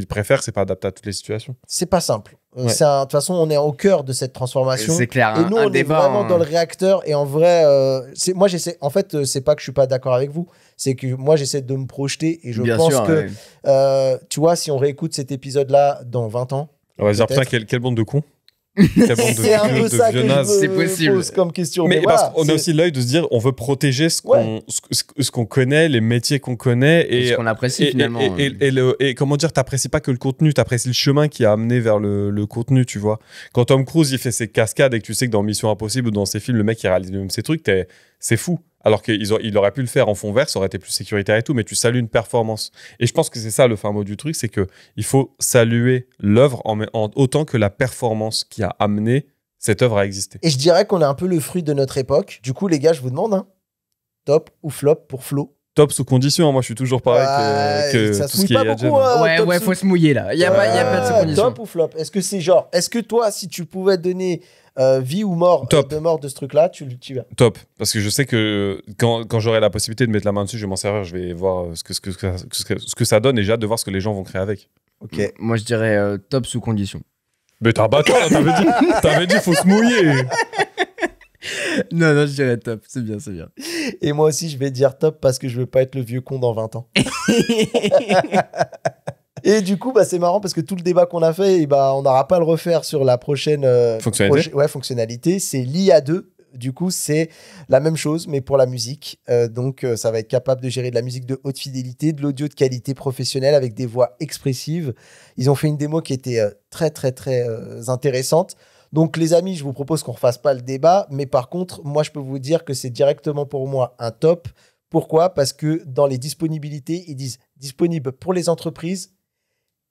S3: préfèrent, c'est pas adapté à toutes les situations.
S2: C'est pas simple.
S3: Ouais.
S2: De toute façon, on est au cœur de cette transformation.
S1: C'est clair.
S2: Et nous,
S1: un
S2: on est
S1: débat,
S2: vraiment dans le réacteur. Et en vrai, moi, j'essaie. En fait, c'est pas que je suis pas d'accord avec vous. C'est que moi, j'essaie de me projeter. Et je
S1: Bien
S2: pense
S1: sûr,
S2: que,
S1: ouais.
S2: tu vois, si on réécoute cet épisode-là dans 20 ans,
S3: On va se dire,
S2: Peut-être.
S3: putain, quelle bande de cons. Quelle bande
S2: c'est un peu ça que
S3: vieux nazes.
S2: je
S1: C'est
S2: me
S1: possible.
S2: pose comme question.
S3: Mais parce
S2: voilà,
S3: qu'on a
S2: c'est-
S3: aussi l'œil de se dire, on veut protéger ce qu'on connaît, les métiers qu'on connaît. Et
S1: ce qu'on apprécie finalement.
S3: et comment dire, t'apprécies pas que le contenu, t'apprécies le chemin qui a amené vers le contenu, tu vois. Quand Tom Cruise, il fait ses cascades et que tu sais que dans Mission Impossible ou dans ses films, le mec, il réalise même ses trucs, c'est fou. Alors qu'il aurait pu le faire en fond vert, ça aurait été plus sécuritaire et tout, mais tu salues une performance. Et je pense que c'est ça le fin mot du truc, c'est qu'il faut saluer l'œuvre en autant que la performance qui a amené cette œuvre à exister.
S2: Et je dirais qu'on est un peu le fruit de notre époque. Du coup, les gars, je vous demande, hein, top ou flop pour Flo?
S3: Top sous condition, hein. Moi je suis toujours pareil que
S2: ça
S3: tout
S2: se
S3: ce
S2: mouille
S3: qui
S2: pas
S3: est Yadjen.
S2: beaucoup, hein.
S1: Ouais,
S2: top
S1: ouais,
S2: sous-
S1: faut se mouiller là. Il y a pas de secondition.
S2: Top ou flop? Est-ce que toi, si tu pouvais donner vie ou mort
S3: Top.
S2: de mort de ce truc-là, tu vas?
S3: Top, parce que je sais que quand j'aurai la possibilité de mettre la main dessus, je vais m'en servir, je vais voir ce que ça donne et j'ai hâte de voir ce que les gens vont créer avec.
S2: Ok.
S1: Moi je dirais top sous condition.
S3: Mais t'es un bâtard, t'avais dit faut se mouiller.
S1: Non, je dirais top. C'est bien, c'est bien.
S2: Et moi aussi, je vais dire top parce que je veux pas être le vieux con dans 20 ans. Et du coup, bah, c'est marrant parce que tout le débat qu'on a fait, bah, on n'aura pas à le refaire sur la prochaine
S3: Fonctionnalité.
S2: fonctionnalité. C'est l'IA2. Du coup, c'est la même chose, mais pour la musique. Donc, ça va être capable de gérer de la musique de haute fidélité, de l'audio de qualité professionnelle avec des voix expressives. Ils ont fait une démo qui était très, très, très intéressante. Donc, les amis, je vous propose qu'on ne refasse pas le débat. Mais par contre, moi, je peux vous dire que c'est directement pour moi un top. Pourquoi ? Parce que dans les disponibilités, ils disent disponible pour les entreprises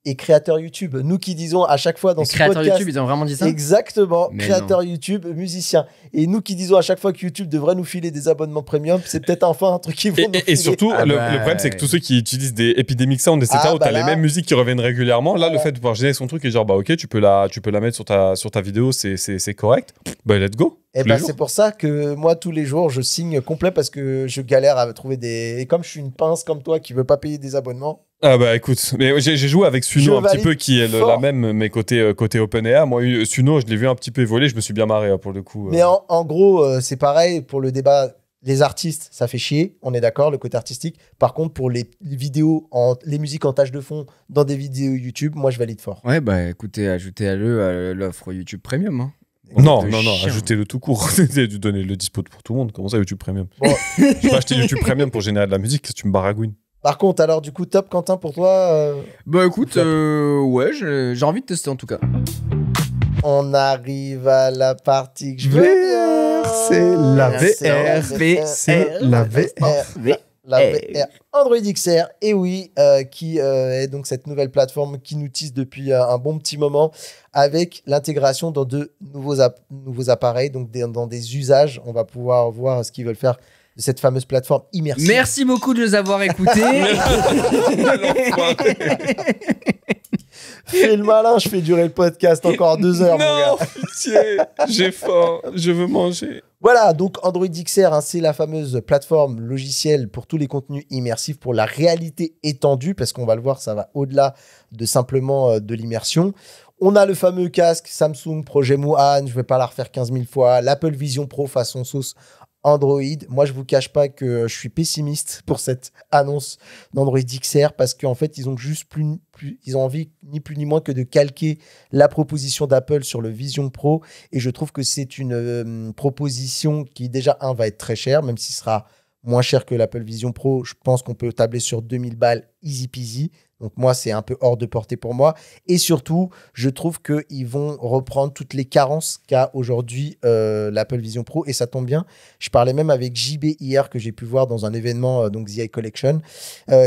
S2: et créateurs YouTube. Nous qui disons à chaque fois dans
S1: Les
S2: ce
S1: créateurs
S2: podcast...
S1: YouTube, ils ont vraiment dit ça?
S2: Exactement,
S1: Mais
S2: créateurs YouTube, musiciens. Et nous qui disons à chaque fois que YouTube devrait nous filer des abonnements premium, c'est peut-être enfin un truc qui vont nous
S3: Et
S2: filer.
S3: surtout,
S1: Ah
S3: le
S1: bah,
S3: problème, c'est que tous ceux qui utilisent des Epidemic Sound, etc.,
S2: Ah
S3: où t'as
S2: bah
S3: les
S2: là.
S3: mêmes musiques qui reviennent régulièrement, là, le
S2: Voilà.
S3: fait de pouvoir générer son truc et genre, bah ok, tu peux la mettre sur ta vidéo, c'est correct, bah let's go.
S2: Et
S3: tous les
S2: bah,
S3: jours.
S2: c'est pour ça que moi, tous les jours, je signe complet parce que je galère à trouver des. Et comme je suis une pince comme toi qui veut pas payer des abonnements.
S3: Ah bah écoute, mais j'ai joué avec
S2: Je
S3: Suno un petit
S2: valide
S3: peu qui est
S2: fort.
S3: la même, mais côté OpenAI. Moi, Suno, je l'ai vu un petit peu évoluer, je me suis bien marré hein, pour le coup.
S2: Mais en gros, c'est pareil pour le débat. Les artistes, ça fait chier, on est d'accord, le côté artistique. Par contre, pour les vidéos, les musiques en tâche de fond dans des vidéos YouTube, moi, je valide fort.
S1: Ouais, bah écoutez, ajoutez-le à l'offre YouTube Premium. Hein.
S3: Non,
S1: de
S3: non, non,
S1: chien.
S3: ajoutez-le tout court. J'ai dû donner le dispo pour tout le monde. Comment ça, YouTube Premium
S2: Bon.
S3: Je vais pas acheter YouTube Premium pour générer de la musique, tu me baragouines.
S2: Par contre, alors, du coup, top, Quentin, pour toi
S1: Bah écoute,
S2: Flop.
S1: ouais, j'ai envie de tester en tout cas.
S2: On arrive à la partie que je veux bien.
S3: c'est la
S1: VR,
S3: c'est la
S2: VR. La VR. Android XR, et oui, qui est donc cette nouvelle plateforme qui nous tisse depuis un bon petit moment avec l'intégration dans de nouveaux appareils, donc dans des usages. On va pouvoir voir ce qu'ils veulent faire de cette fameuse plateforme immersive.
S1: Merci beaucoup de nous avoir écoutés.
S2: Fais le malin, je fais durer le podcast encore 2 heures, mon gars.
S3: Non, pitié, j'ai faim, je veux manger.
S2: Voilà, donc Android XR, hein, c'est la fameuse plateforme logicielle pour tous les contenus immersifs, pour la réalité étendue, parce qu'on va le voir, ça va au-delà de simplement de l'immersion. On a le fameux casque Samsung Projet Muhan, je ne vais pas la refaire 15 000 fois, l'Apple Vision Pro façon sauce Android. Moi, je vous cache pas que je suis pessimiste pour cette annonce d'Android XR parce qu'en fait, ils ont juste ils ont envie ni plus ni moins que de calquer la proposition d'Apple sur le Vision Pro. Et je trouve que c'est une proposition qui déjà, va être très chère, même s'il sera moins cher que l'Apple Vision Pro. Je pense qu'on peut tabler sur 2000 balles easy peasy. Donc moi, c'est un peu hors de portée pour moi. Et surtout, je trouve qu'ils vont reprendre toutes les carences qu'a aujourd'hui l'Apple Vision Pro. Et ça tombe bien. Je parlais même avec JB hier, que j'ai pu voir dans un événement, donc The Eye Collection,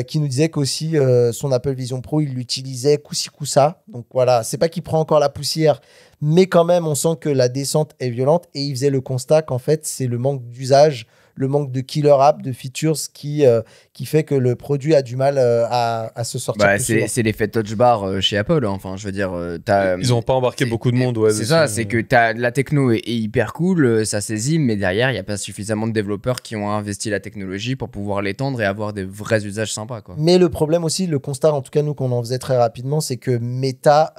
S2: qui nous disait qu'aussi son Apple Vision Pro, il l'utilisait coup-ci, coup-ça. Donc voilà, c'est pas qu'il prend encore la poussière, mais quand même, on sent que la descente est violente. Et il faisait le constat qu'en fait, c'est le manque d'usage, le manque de killer app, de features qui fait que le produit a du mal à se sortir.
S1: Bah,
S2: plus souvent.
S1: c'est l'effet touch bar chez Apple. Enfin, je veux dire,
S3: Ils n'ont pas embarqué beaucoup de monde. Ouais,
S1: c'est
S3: dessus.
S1: ça, c'est que la techno est hyper cool, ça saisit, mais derrière, il n'y a pas suffisamment de développeurs qui ont investi la technologie pour pouvoir l'étendre et avoir des vrais usages sympas, quoi.
S2: Mais le problème aussi, le constat, en tout cas nous qu'on en faisait très rapidement, c'est que Meta,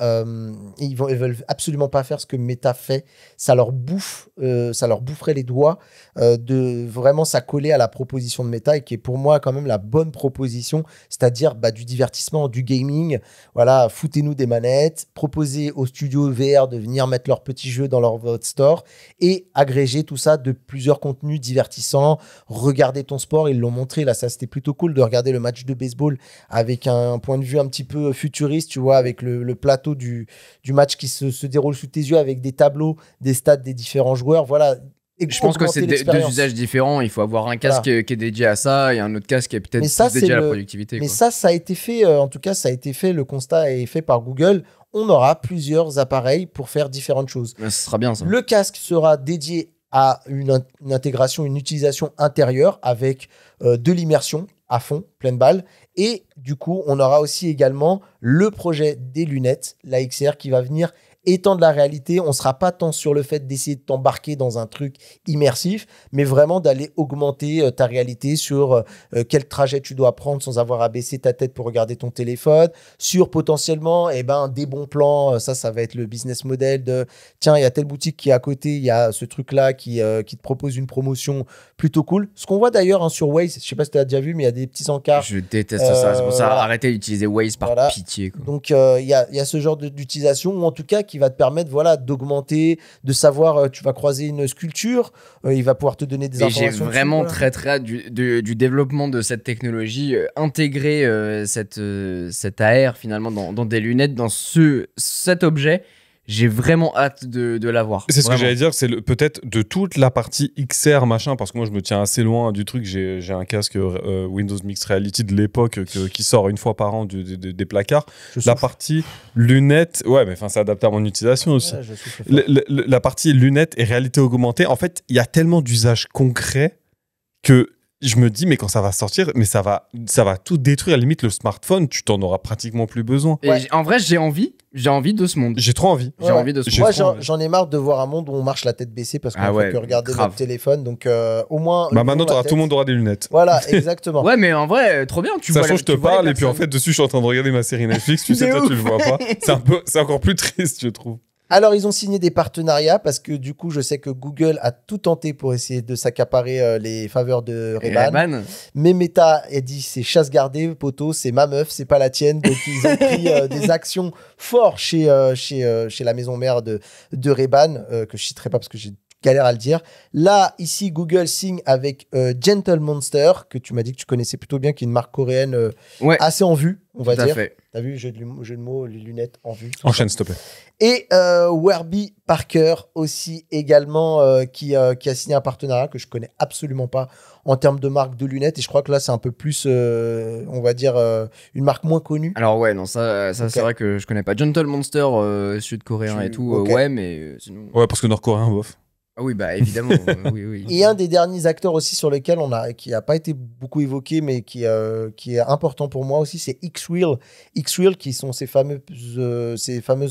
S2: ils veulent absolument pas faire ce que Meta fait. Ça leur boufferait les doigts de vraiment s'accoler à la proposition de Meta, et qui est pour moi quand même la bonne proposition, c'est-à-dire du divertissement, du gaming. Voilà, foutez-nous des manettes, proposez aux studios VR de venir mettre leurs petits jeux dans votre store et agréger tout ça de plusieurs contenus divertissants. Regardez ton sport, ils l'ont montré là, ça c'était plutôt cool de regarder le match de baseball avec un point de vue un petit peu futuriste, tu vois, avec le plateau du match qui se déroule sous tes yeux avec des tableaux, des stats des différents joueurs. Voilà.
S1: Je pense que c'est deux usages différents. Il faut avoir un casque qui est dédié à ça et un autre casque qui est peut-être plus dédié à la productivité.
S2: Mais ça a été fait, en tout cas, ça a été fait, le constat est fait par Google. On aura plusieurs appareils pour faire différentes choses.
S1: Ce sera bien ça.
S2: Le casque sera dédié à une intégration, une utilisation intérieure avec de l'immersion à fond, pleine balle. Et du coup, on aura aussi également le projet des lunettes, la XR, qui va venir étendre la réalité. On ne sera pas tant sur le fait d'essayer de t'embarquer dans un truc immersif, mais vraiment d'aller augmenter ta réalité sur quel trajet tu dois prendre sans avoir à baisser ta tête pour regarder ton téléphone, sur potentiellement des bons plans. Ça va être le business model de tiens, il y a telle boutique qui est à côté, il y a ce truc-là qui te propose une promotion plutôt cool. Ce qu'on voit d'ailleurs sur Waze, je ne sais pas si tu as déjà vu, mais il y a des petits encarts.
S1: Je déteste ça, c'est pour ça, arrêtez d'utiliser Waze par pitié, quoi.
S2: Donc il y a ce genre d'utilisation, ou en tout cas qui va te permettre d'augmenter, de savoir, tu vas croiser une sculpture, il va pouvoir te donner des informations.
S1: J'ai vraiment très hâte du développement de cette technologie, intégrer cette AR finalement dans des lunettes, dans cet objet. J'ai vraiment hâte de l'avoir.
S3: C'est ce que j'allais dire, c'est peut-être de toute la partie XR machin, parce que moi je me tiens assez loin du truc. J'ai un casque Windows Mixed Reality de l'époque qui sort une fois par an des placards. La partie lunettes, ouais, mais enfin c'est adapté à mon utilisation aussi. Ouais, la partie lunettes et réalité augmentée, en fait, il y a tellement d'usages concrets que je me dis, mais quand ça va sortir, mais ça va tout détruire. À la limite, le smartphone, tu t'en auras pratiquement plus besoin.
S1: Et en vrai, j'ai envie de ce monde.
S3: J'ai trop envie.
S1: J'ai envie de ce
S2: monde. Moi, j'en ai marre de voir un monde où on marche la tête baissée parce qu'on fait que regarder notre téléphone. Donc, au moins.
S3: Maintenant, tout le monde aura des lunettes.
S2: Voilà, exactement.
S1: Ouais, mais en vrai, trop bien.
S3: Sachant que je te parle, et puis en fait, dessus, je suis en train de regarder ma série Netflix. Tu sais, toi, tu le vois pas. C'est encore plus triste, je trouve.
S2: Alors, ils ont signé des partenariats parce que du coup, je sais que Google a tout tenté pour essayer de s'accaparer les faveurs de Ray-Ban. Mais Meta a dit c'est chasse gardée, poteau, c'est ma meuf, c'est pas la tienne. Donc, ils ont pris des actions fortes chez la maison mère de Ray-Ban, que je citerai pas parce que j'ai galère à le dire. Là, ici, Google signe avec Gentle Monster, que tu m'as dit que tu connaissais plutôt bien, qui est une marque coréenne assez en vue, on va dire. T'as vu, jeu de mots, les lunettes en vue.
S3: Enchaîne, s'il te plaît.
S2: Et Warby Parker aussi également, qui a signé un partenariat que je connais absolument pas en termes de marque de lunettes. Et je crois que là, c'est un peu plus, on va dire, une marque moins connue.
S1: Alors ouais, non, ça c'est vrai que je connais pas. Gentle Monster, sud-coréen et tout, ouais, mais sinon...
S3: Ouais, parce que nord-coréen, bof.
S1: Ah oui, bah évidemment, oui.
S2: Et un des derniers acteurs aussi sur lequel qui n'a pas été beaucoup évoqué, mais qui est important pour moi aussi, c'est XREAL. XREAL, qui sont ces fameuses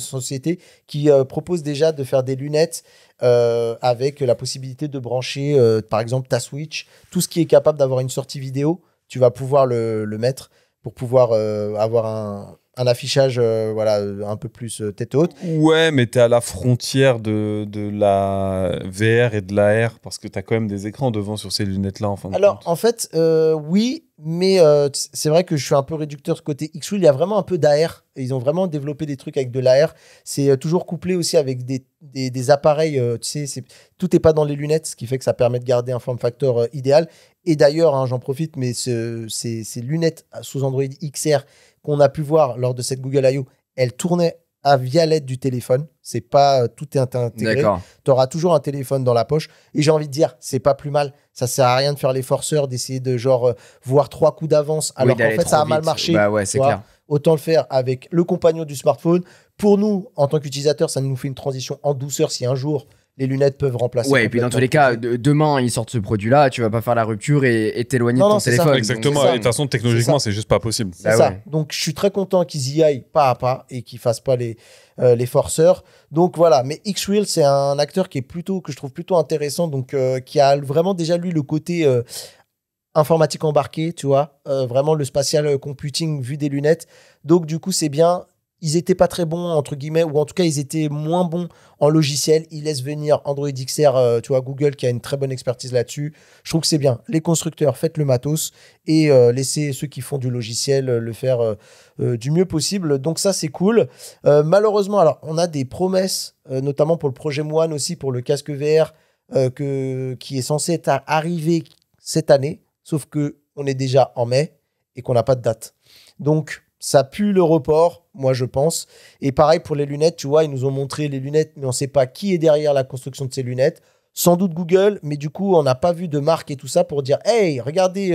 S2: sociétés qui proposent déjà de faire des lunettes avec la possibilité de brancher, par exemple, ta Switch. Tout ce qui est capable d'avoir une sortie vidéo, tu vas pouvoir le mettre pour pouvoir avoir un affichage un peu plus tête haute.
S3: Ouais, mais t'es à la frontière de la VR et de l'AR parce que t'as quand même des écrans devant sur ces lunettes-là.
S2: En fait, oui, mais c'est vrai que je suis un peu réducteur de côté XREAL. Il y a vraiment un peu d'AR. Ils ont vraiment développé des trucs avec de l'AR. C'est toujours couplé aussi avec des appareils. Tu sais, tout n'est pas dans les lunettes, ce qui fait que ça permet de garder un form factor idéal. Et d'ailleurs, hein, j'en profite, mais ces lunettes sous Android XR qu'on a pu voir lors de cette Google I.O., elles tournaient via l'aide du téléphone. C'est pas tout est intégré.
S1: D'accord.
S2: Tu auras toujours un téléphone dans la poche. Et j'ai envie de dire, c'est pas plus mal. Ça sert à rien de faire les forceurs, d'essayer de voir 3 coups d'avance, alors qu'en fait, ça a mal marché.
S1: Bah ouais, c'est
S2: Tu vois.
S1: clair.
S2: Autant le faire avec le compagnon du smartphone. Pour nous, en tant qu'utilisateurs, ça nous fait une transition en douceur si un jour les lunettes peuvent remplacer.
S1: Ouais, et puis dans tous les cas, demain, ils sortent ce produit-là, tu vas pas faire la rupture et t'éloigner de
S2: Non,
S1: ton
S2: non, c'est ça.
S1: téléphone.
S3: Exactement.
S2: c'est ça.
S3: Et de toute façon, technologiquement, c'est juste pas possible.
S2: C'est
S1: Bah
S2: ça.
S1: ouais.
S2: Donc, je suis très content qu'ils y aillent pas à pas et qu'ils fassent pas les forceurs. Donc, voilà. Mais X-Wheel, c'est un acteur que je trouve plutôt intéressant. Donc, qui a vraiment déjà, lui, le côté informatique embarqué, tu vois. Vraiment le spatial computing vu des lunettes. Donc, du coup, c'est bien. Ils étaient pas très bons, entre guillemets, ou en tout cas, ils étaient moins bons en logiciel. Ils laissent venir Android XR, tu vois, Google, qui a une très bonne expertise là-dessus. Je trouve que c'est bien. Les constructeurs, faites le matos et laissez ceux qui font du logiciel le faire du mieux possible. Donc ça, c'est cool. Malheureusement, alors, on a des promesses, notamment pour le projet One aussi, pour le casque VR, qui est censé arriver cette année, sauf qu'on est déjà en mai et qu'on n'a pas de date. Donc, ça pue le report, moi je pense. Et pareil pour les lunettes, tu vois, ils nous ont montré les lunettes, mais on ne sait pas qui est derrière la construction de ces lunettes. Sans doute Google, mais du coup, on n'a pas vu de marque et tout ça pour dire « Hey, regardez,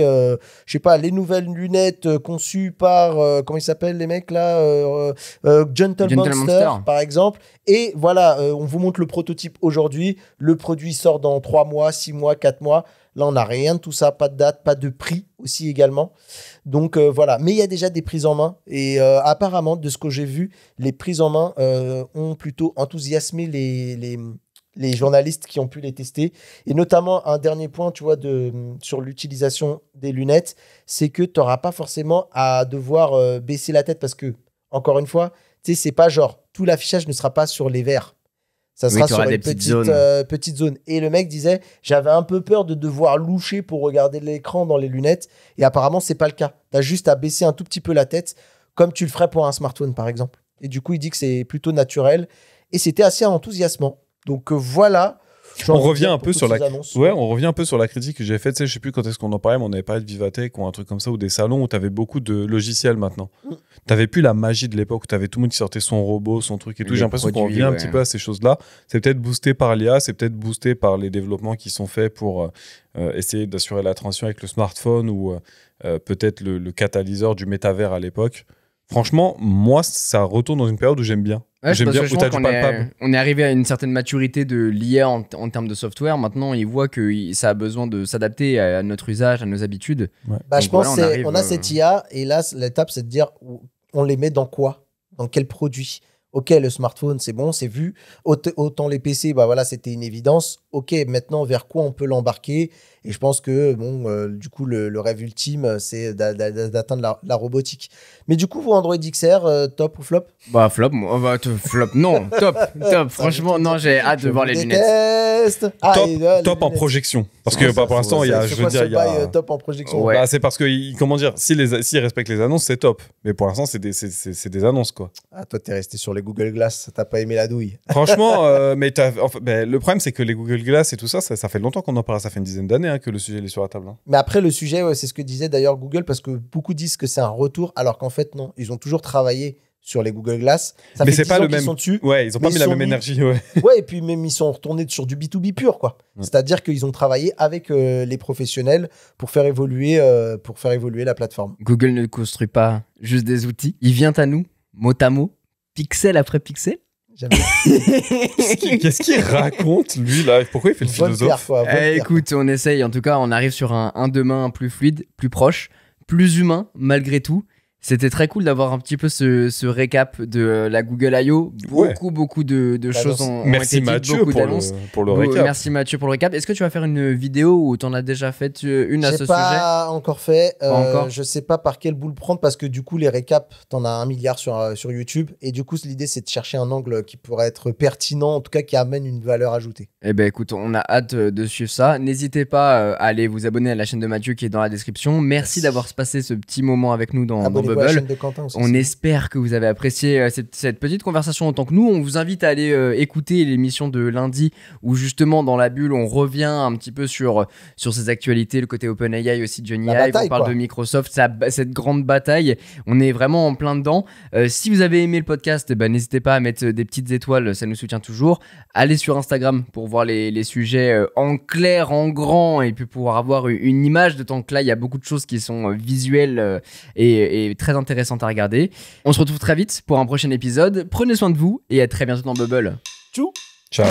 S2: je sais pas, les nouvelles lunettes conçues par, comment ils s'appellent les mecs là Gentle Monster, par exemple. Et voilà, on vous montre le prototype aujourd'hui. Le produit sort dans 3 mois, 6 mois, 4 mois. Là, on n'a rien de tout ça, pas de date, pas de prix aussi également. Donc voilà, mais il y a déjà des prises en main et apparemment, de ce que j'ai vu, les prises en main ont plutôt enthousiasmé les journalistes qui ont pu les tester. Et notamment, un dernier point, tu vois, sur l'utilisation des lunettes, c'est que tu n'auras pas forcément à devoir baisser la tête parce que, encore une fois, tu sais, c'est pas genre, tout l'affichage ne sera pas sur les verres. Ça sera sur une petite zone. Et le mec disait, j'avais un peu peur de devoir loucher pour regarder l'écran dans les lunettes. Et apparemment, c'est pas le cas. Tu as juste à baisser un tout petit peu la tête, comme tu le ferais pour un smartphone, par exemple. Et du coup, il dit que c'est plutôt naturel. Et c'était assez enthousiasmant. Donc voilà.
S3: On revient un peu sur on revient un peu sur la critique que j'ai faite. Tu sais, je sais plus quand est-ce qu'on en parlait, mais on avait parlé de Vivatech ou un truc comme ça, ou des salons où tu avais beaucoup de logiciels maintenant. Tu n'avais plus la magie de l'époque où tu avais tout le monde qui sortait son robot, son truc et tout. J'ai l'impression qu'on revient un petit peu à ces choses-là. C'est peut-être boosté par l'IA, c'est peut-être boosté par les développements qui sont faits pour essayer d'assurer la transition avec le smartphone ou peut-être le catalyseur du métavers à l'époque. Franchement, moi, ça retourne dans une période où j'aime bien.
S1: Ouais,
S3: j'aime bien où t'as du palpable.
S1: On est arrivé à une certaine maturité de l'IA en termes de software. Maintenant, ils voient que ça a besoin de s'adapter à notre usage, à nos habitudes.
S2: Ouais. Bah, je pense qu'on a cette IA et là, l'étape, c'est de dire on les met dans quoi ? Dans quel produit ? Ok, le smartphone, c'est bon, c'est vu. Autant les PC, bah voilà, c'était une évidence. Ok, maintenant, vers quoi on peut l'embarquer ? Et je pense que, du coup, le rêve ultime, c'est d'atteindre la robotique. Mais du coup, vous, Android XR, top ou flop ?
S1: Bah, flop, flop, non, top. Franchement, non, j'ai hâte de voir les lunettes.
S3: Top en projection. Parce que pour l'instant, il y a.
S2: Top en projection.
S3: Ouais. Bah, c'est parce que, comment dire, s'ils respectent les annonces, c'est top. Mais pour l'instant, c'est des annonces, quoi.
S2: Ah, toi, t'es resté sur les Google Glass, t'as pas aimé la douille.
S3: Franchement, le problème, c'est que les Google Glass et tout ça, ça fait longtemps qu'on en parle, ça fait une dizaine d'années que le sujet est sur la table.
S2: Mais après, le sujet, c'est ce que disait d'ailleurs Google, parce que beaucoup disent que c'est un retour, alors qu'en fait, non. Ils ont toujours travaillé sur les Google Glass. Ça
S3: mais
S2: fait
S3: c'est pas le même.
S2: Sont dessus,
S3: ouais, ils ont pas mis la même énergie. Ouais.
S2: Ouais, et puis même ils sont retournés sur du B2B pur, quoi. Ouais. C'est-à-dire qu'ils ont travaillé avec les professionnels pour faire évoluer la plateforme.
S1: Google ne construit pas juste des outils. Il vient à nous, mot à mot, pixel après pixel.
S3: Qu'est-ce qu'il raconte, lui, là ? Pourquoi il fait le philosophe ?
S1: Écoute, on essaye. En tout cas, on arrive sur un demain plus fluide, plus proche, plus humain, malgré tout. C'était très cool d'avoir un petit peu ce récap de la Google I.O. Beaucoup de choses ont été dites, beaucoup d'annonces.
S3: Pour le récap.
S1: Merci Mathieu pour le récap. Est-ce que tu vas faire une vidéo ou t'en as déjà fait une à ce sujet ?
S2: J'ai pas encore fait. Je sais pas par quel bout le prendre parce que du coup, les récaps, t'en as 1 milliard sur YouTube. Et du coup, l'idée, c'est de chercher un angle qui pourrait être pertinent, en tout cas qui amène une valeur ajoutée.
S1: Eh ben écoute, on a hâte de suivre ça. N'hésitez pas à aller vous abonner à la chaîne de Mathieu qui est dans la description. Merci d'avoir passé ce petit moment avec nous dans
S2: Abonnez-vous à la
S1: Bubble.
S2: chaîne de Quentin aussi.
S1: On espère que vous avez apprécié cette petite conversation autant que nous. On vous invite à aller écouter l'émission de lundi où justement dans la bulle on revient un petit peu sur ces actualités, le côté OpenAI aussi de Johnny
S2: La
S1: Ive.
S2: bataille,
S1: On parle
S2: quoi.
S1: de Microsoft, cette grande bataille. On est vraiment en plein dedans. Si vous avez aimé le podcast, n'hésitez pas à mettre des petites étoiles, ça nous soutient toujours. Allez sur Instagram pour voir les sujets en clair, en grand, et puis pouvoir avoir une image, d'autant que là il y a beaucoup de choses qui sont visuelles et très intéressantes à regarder. On se retrouve très vite pour un prochain épisode. Prenez soin de vous et à très bientôt dans Bubble.
S2: Tchou.
S3: Ciao.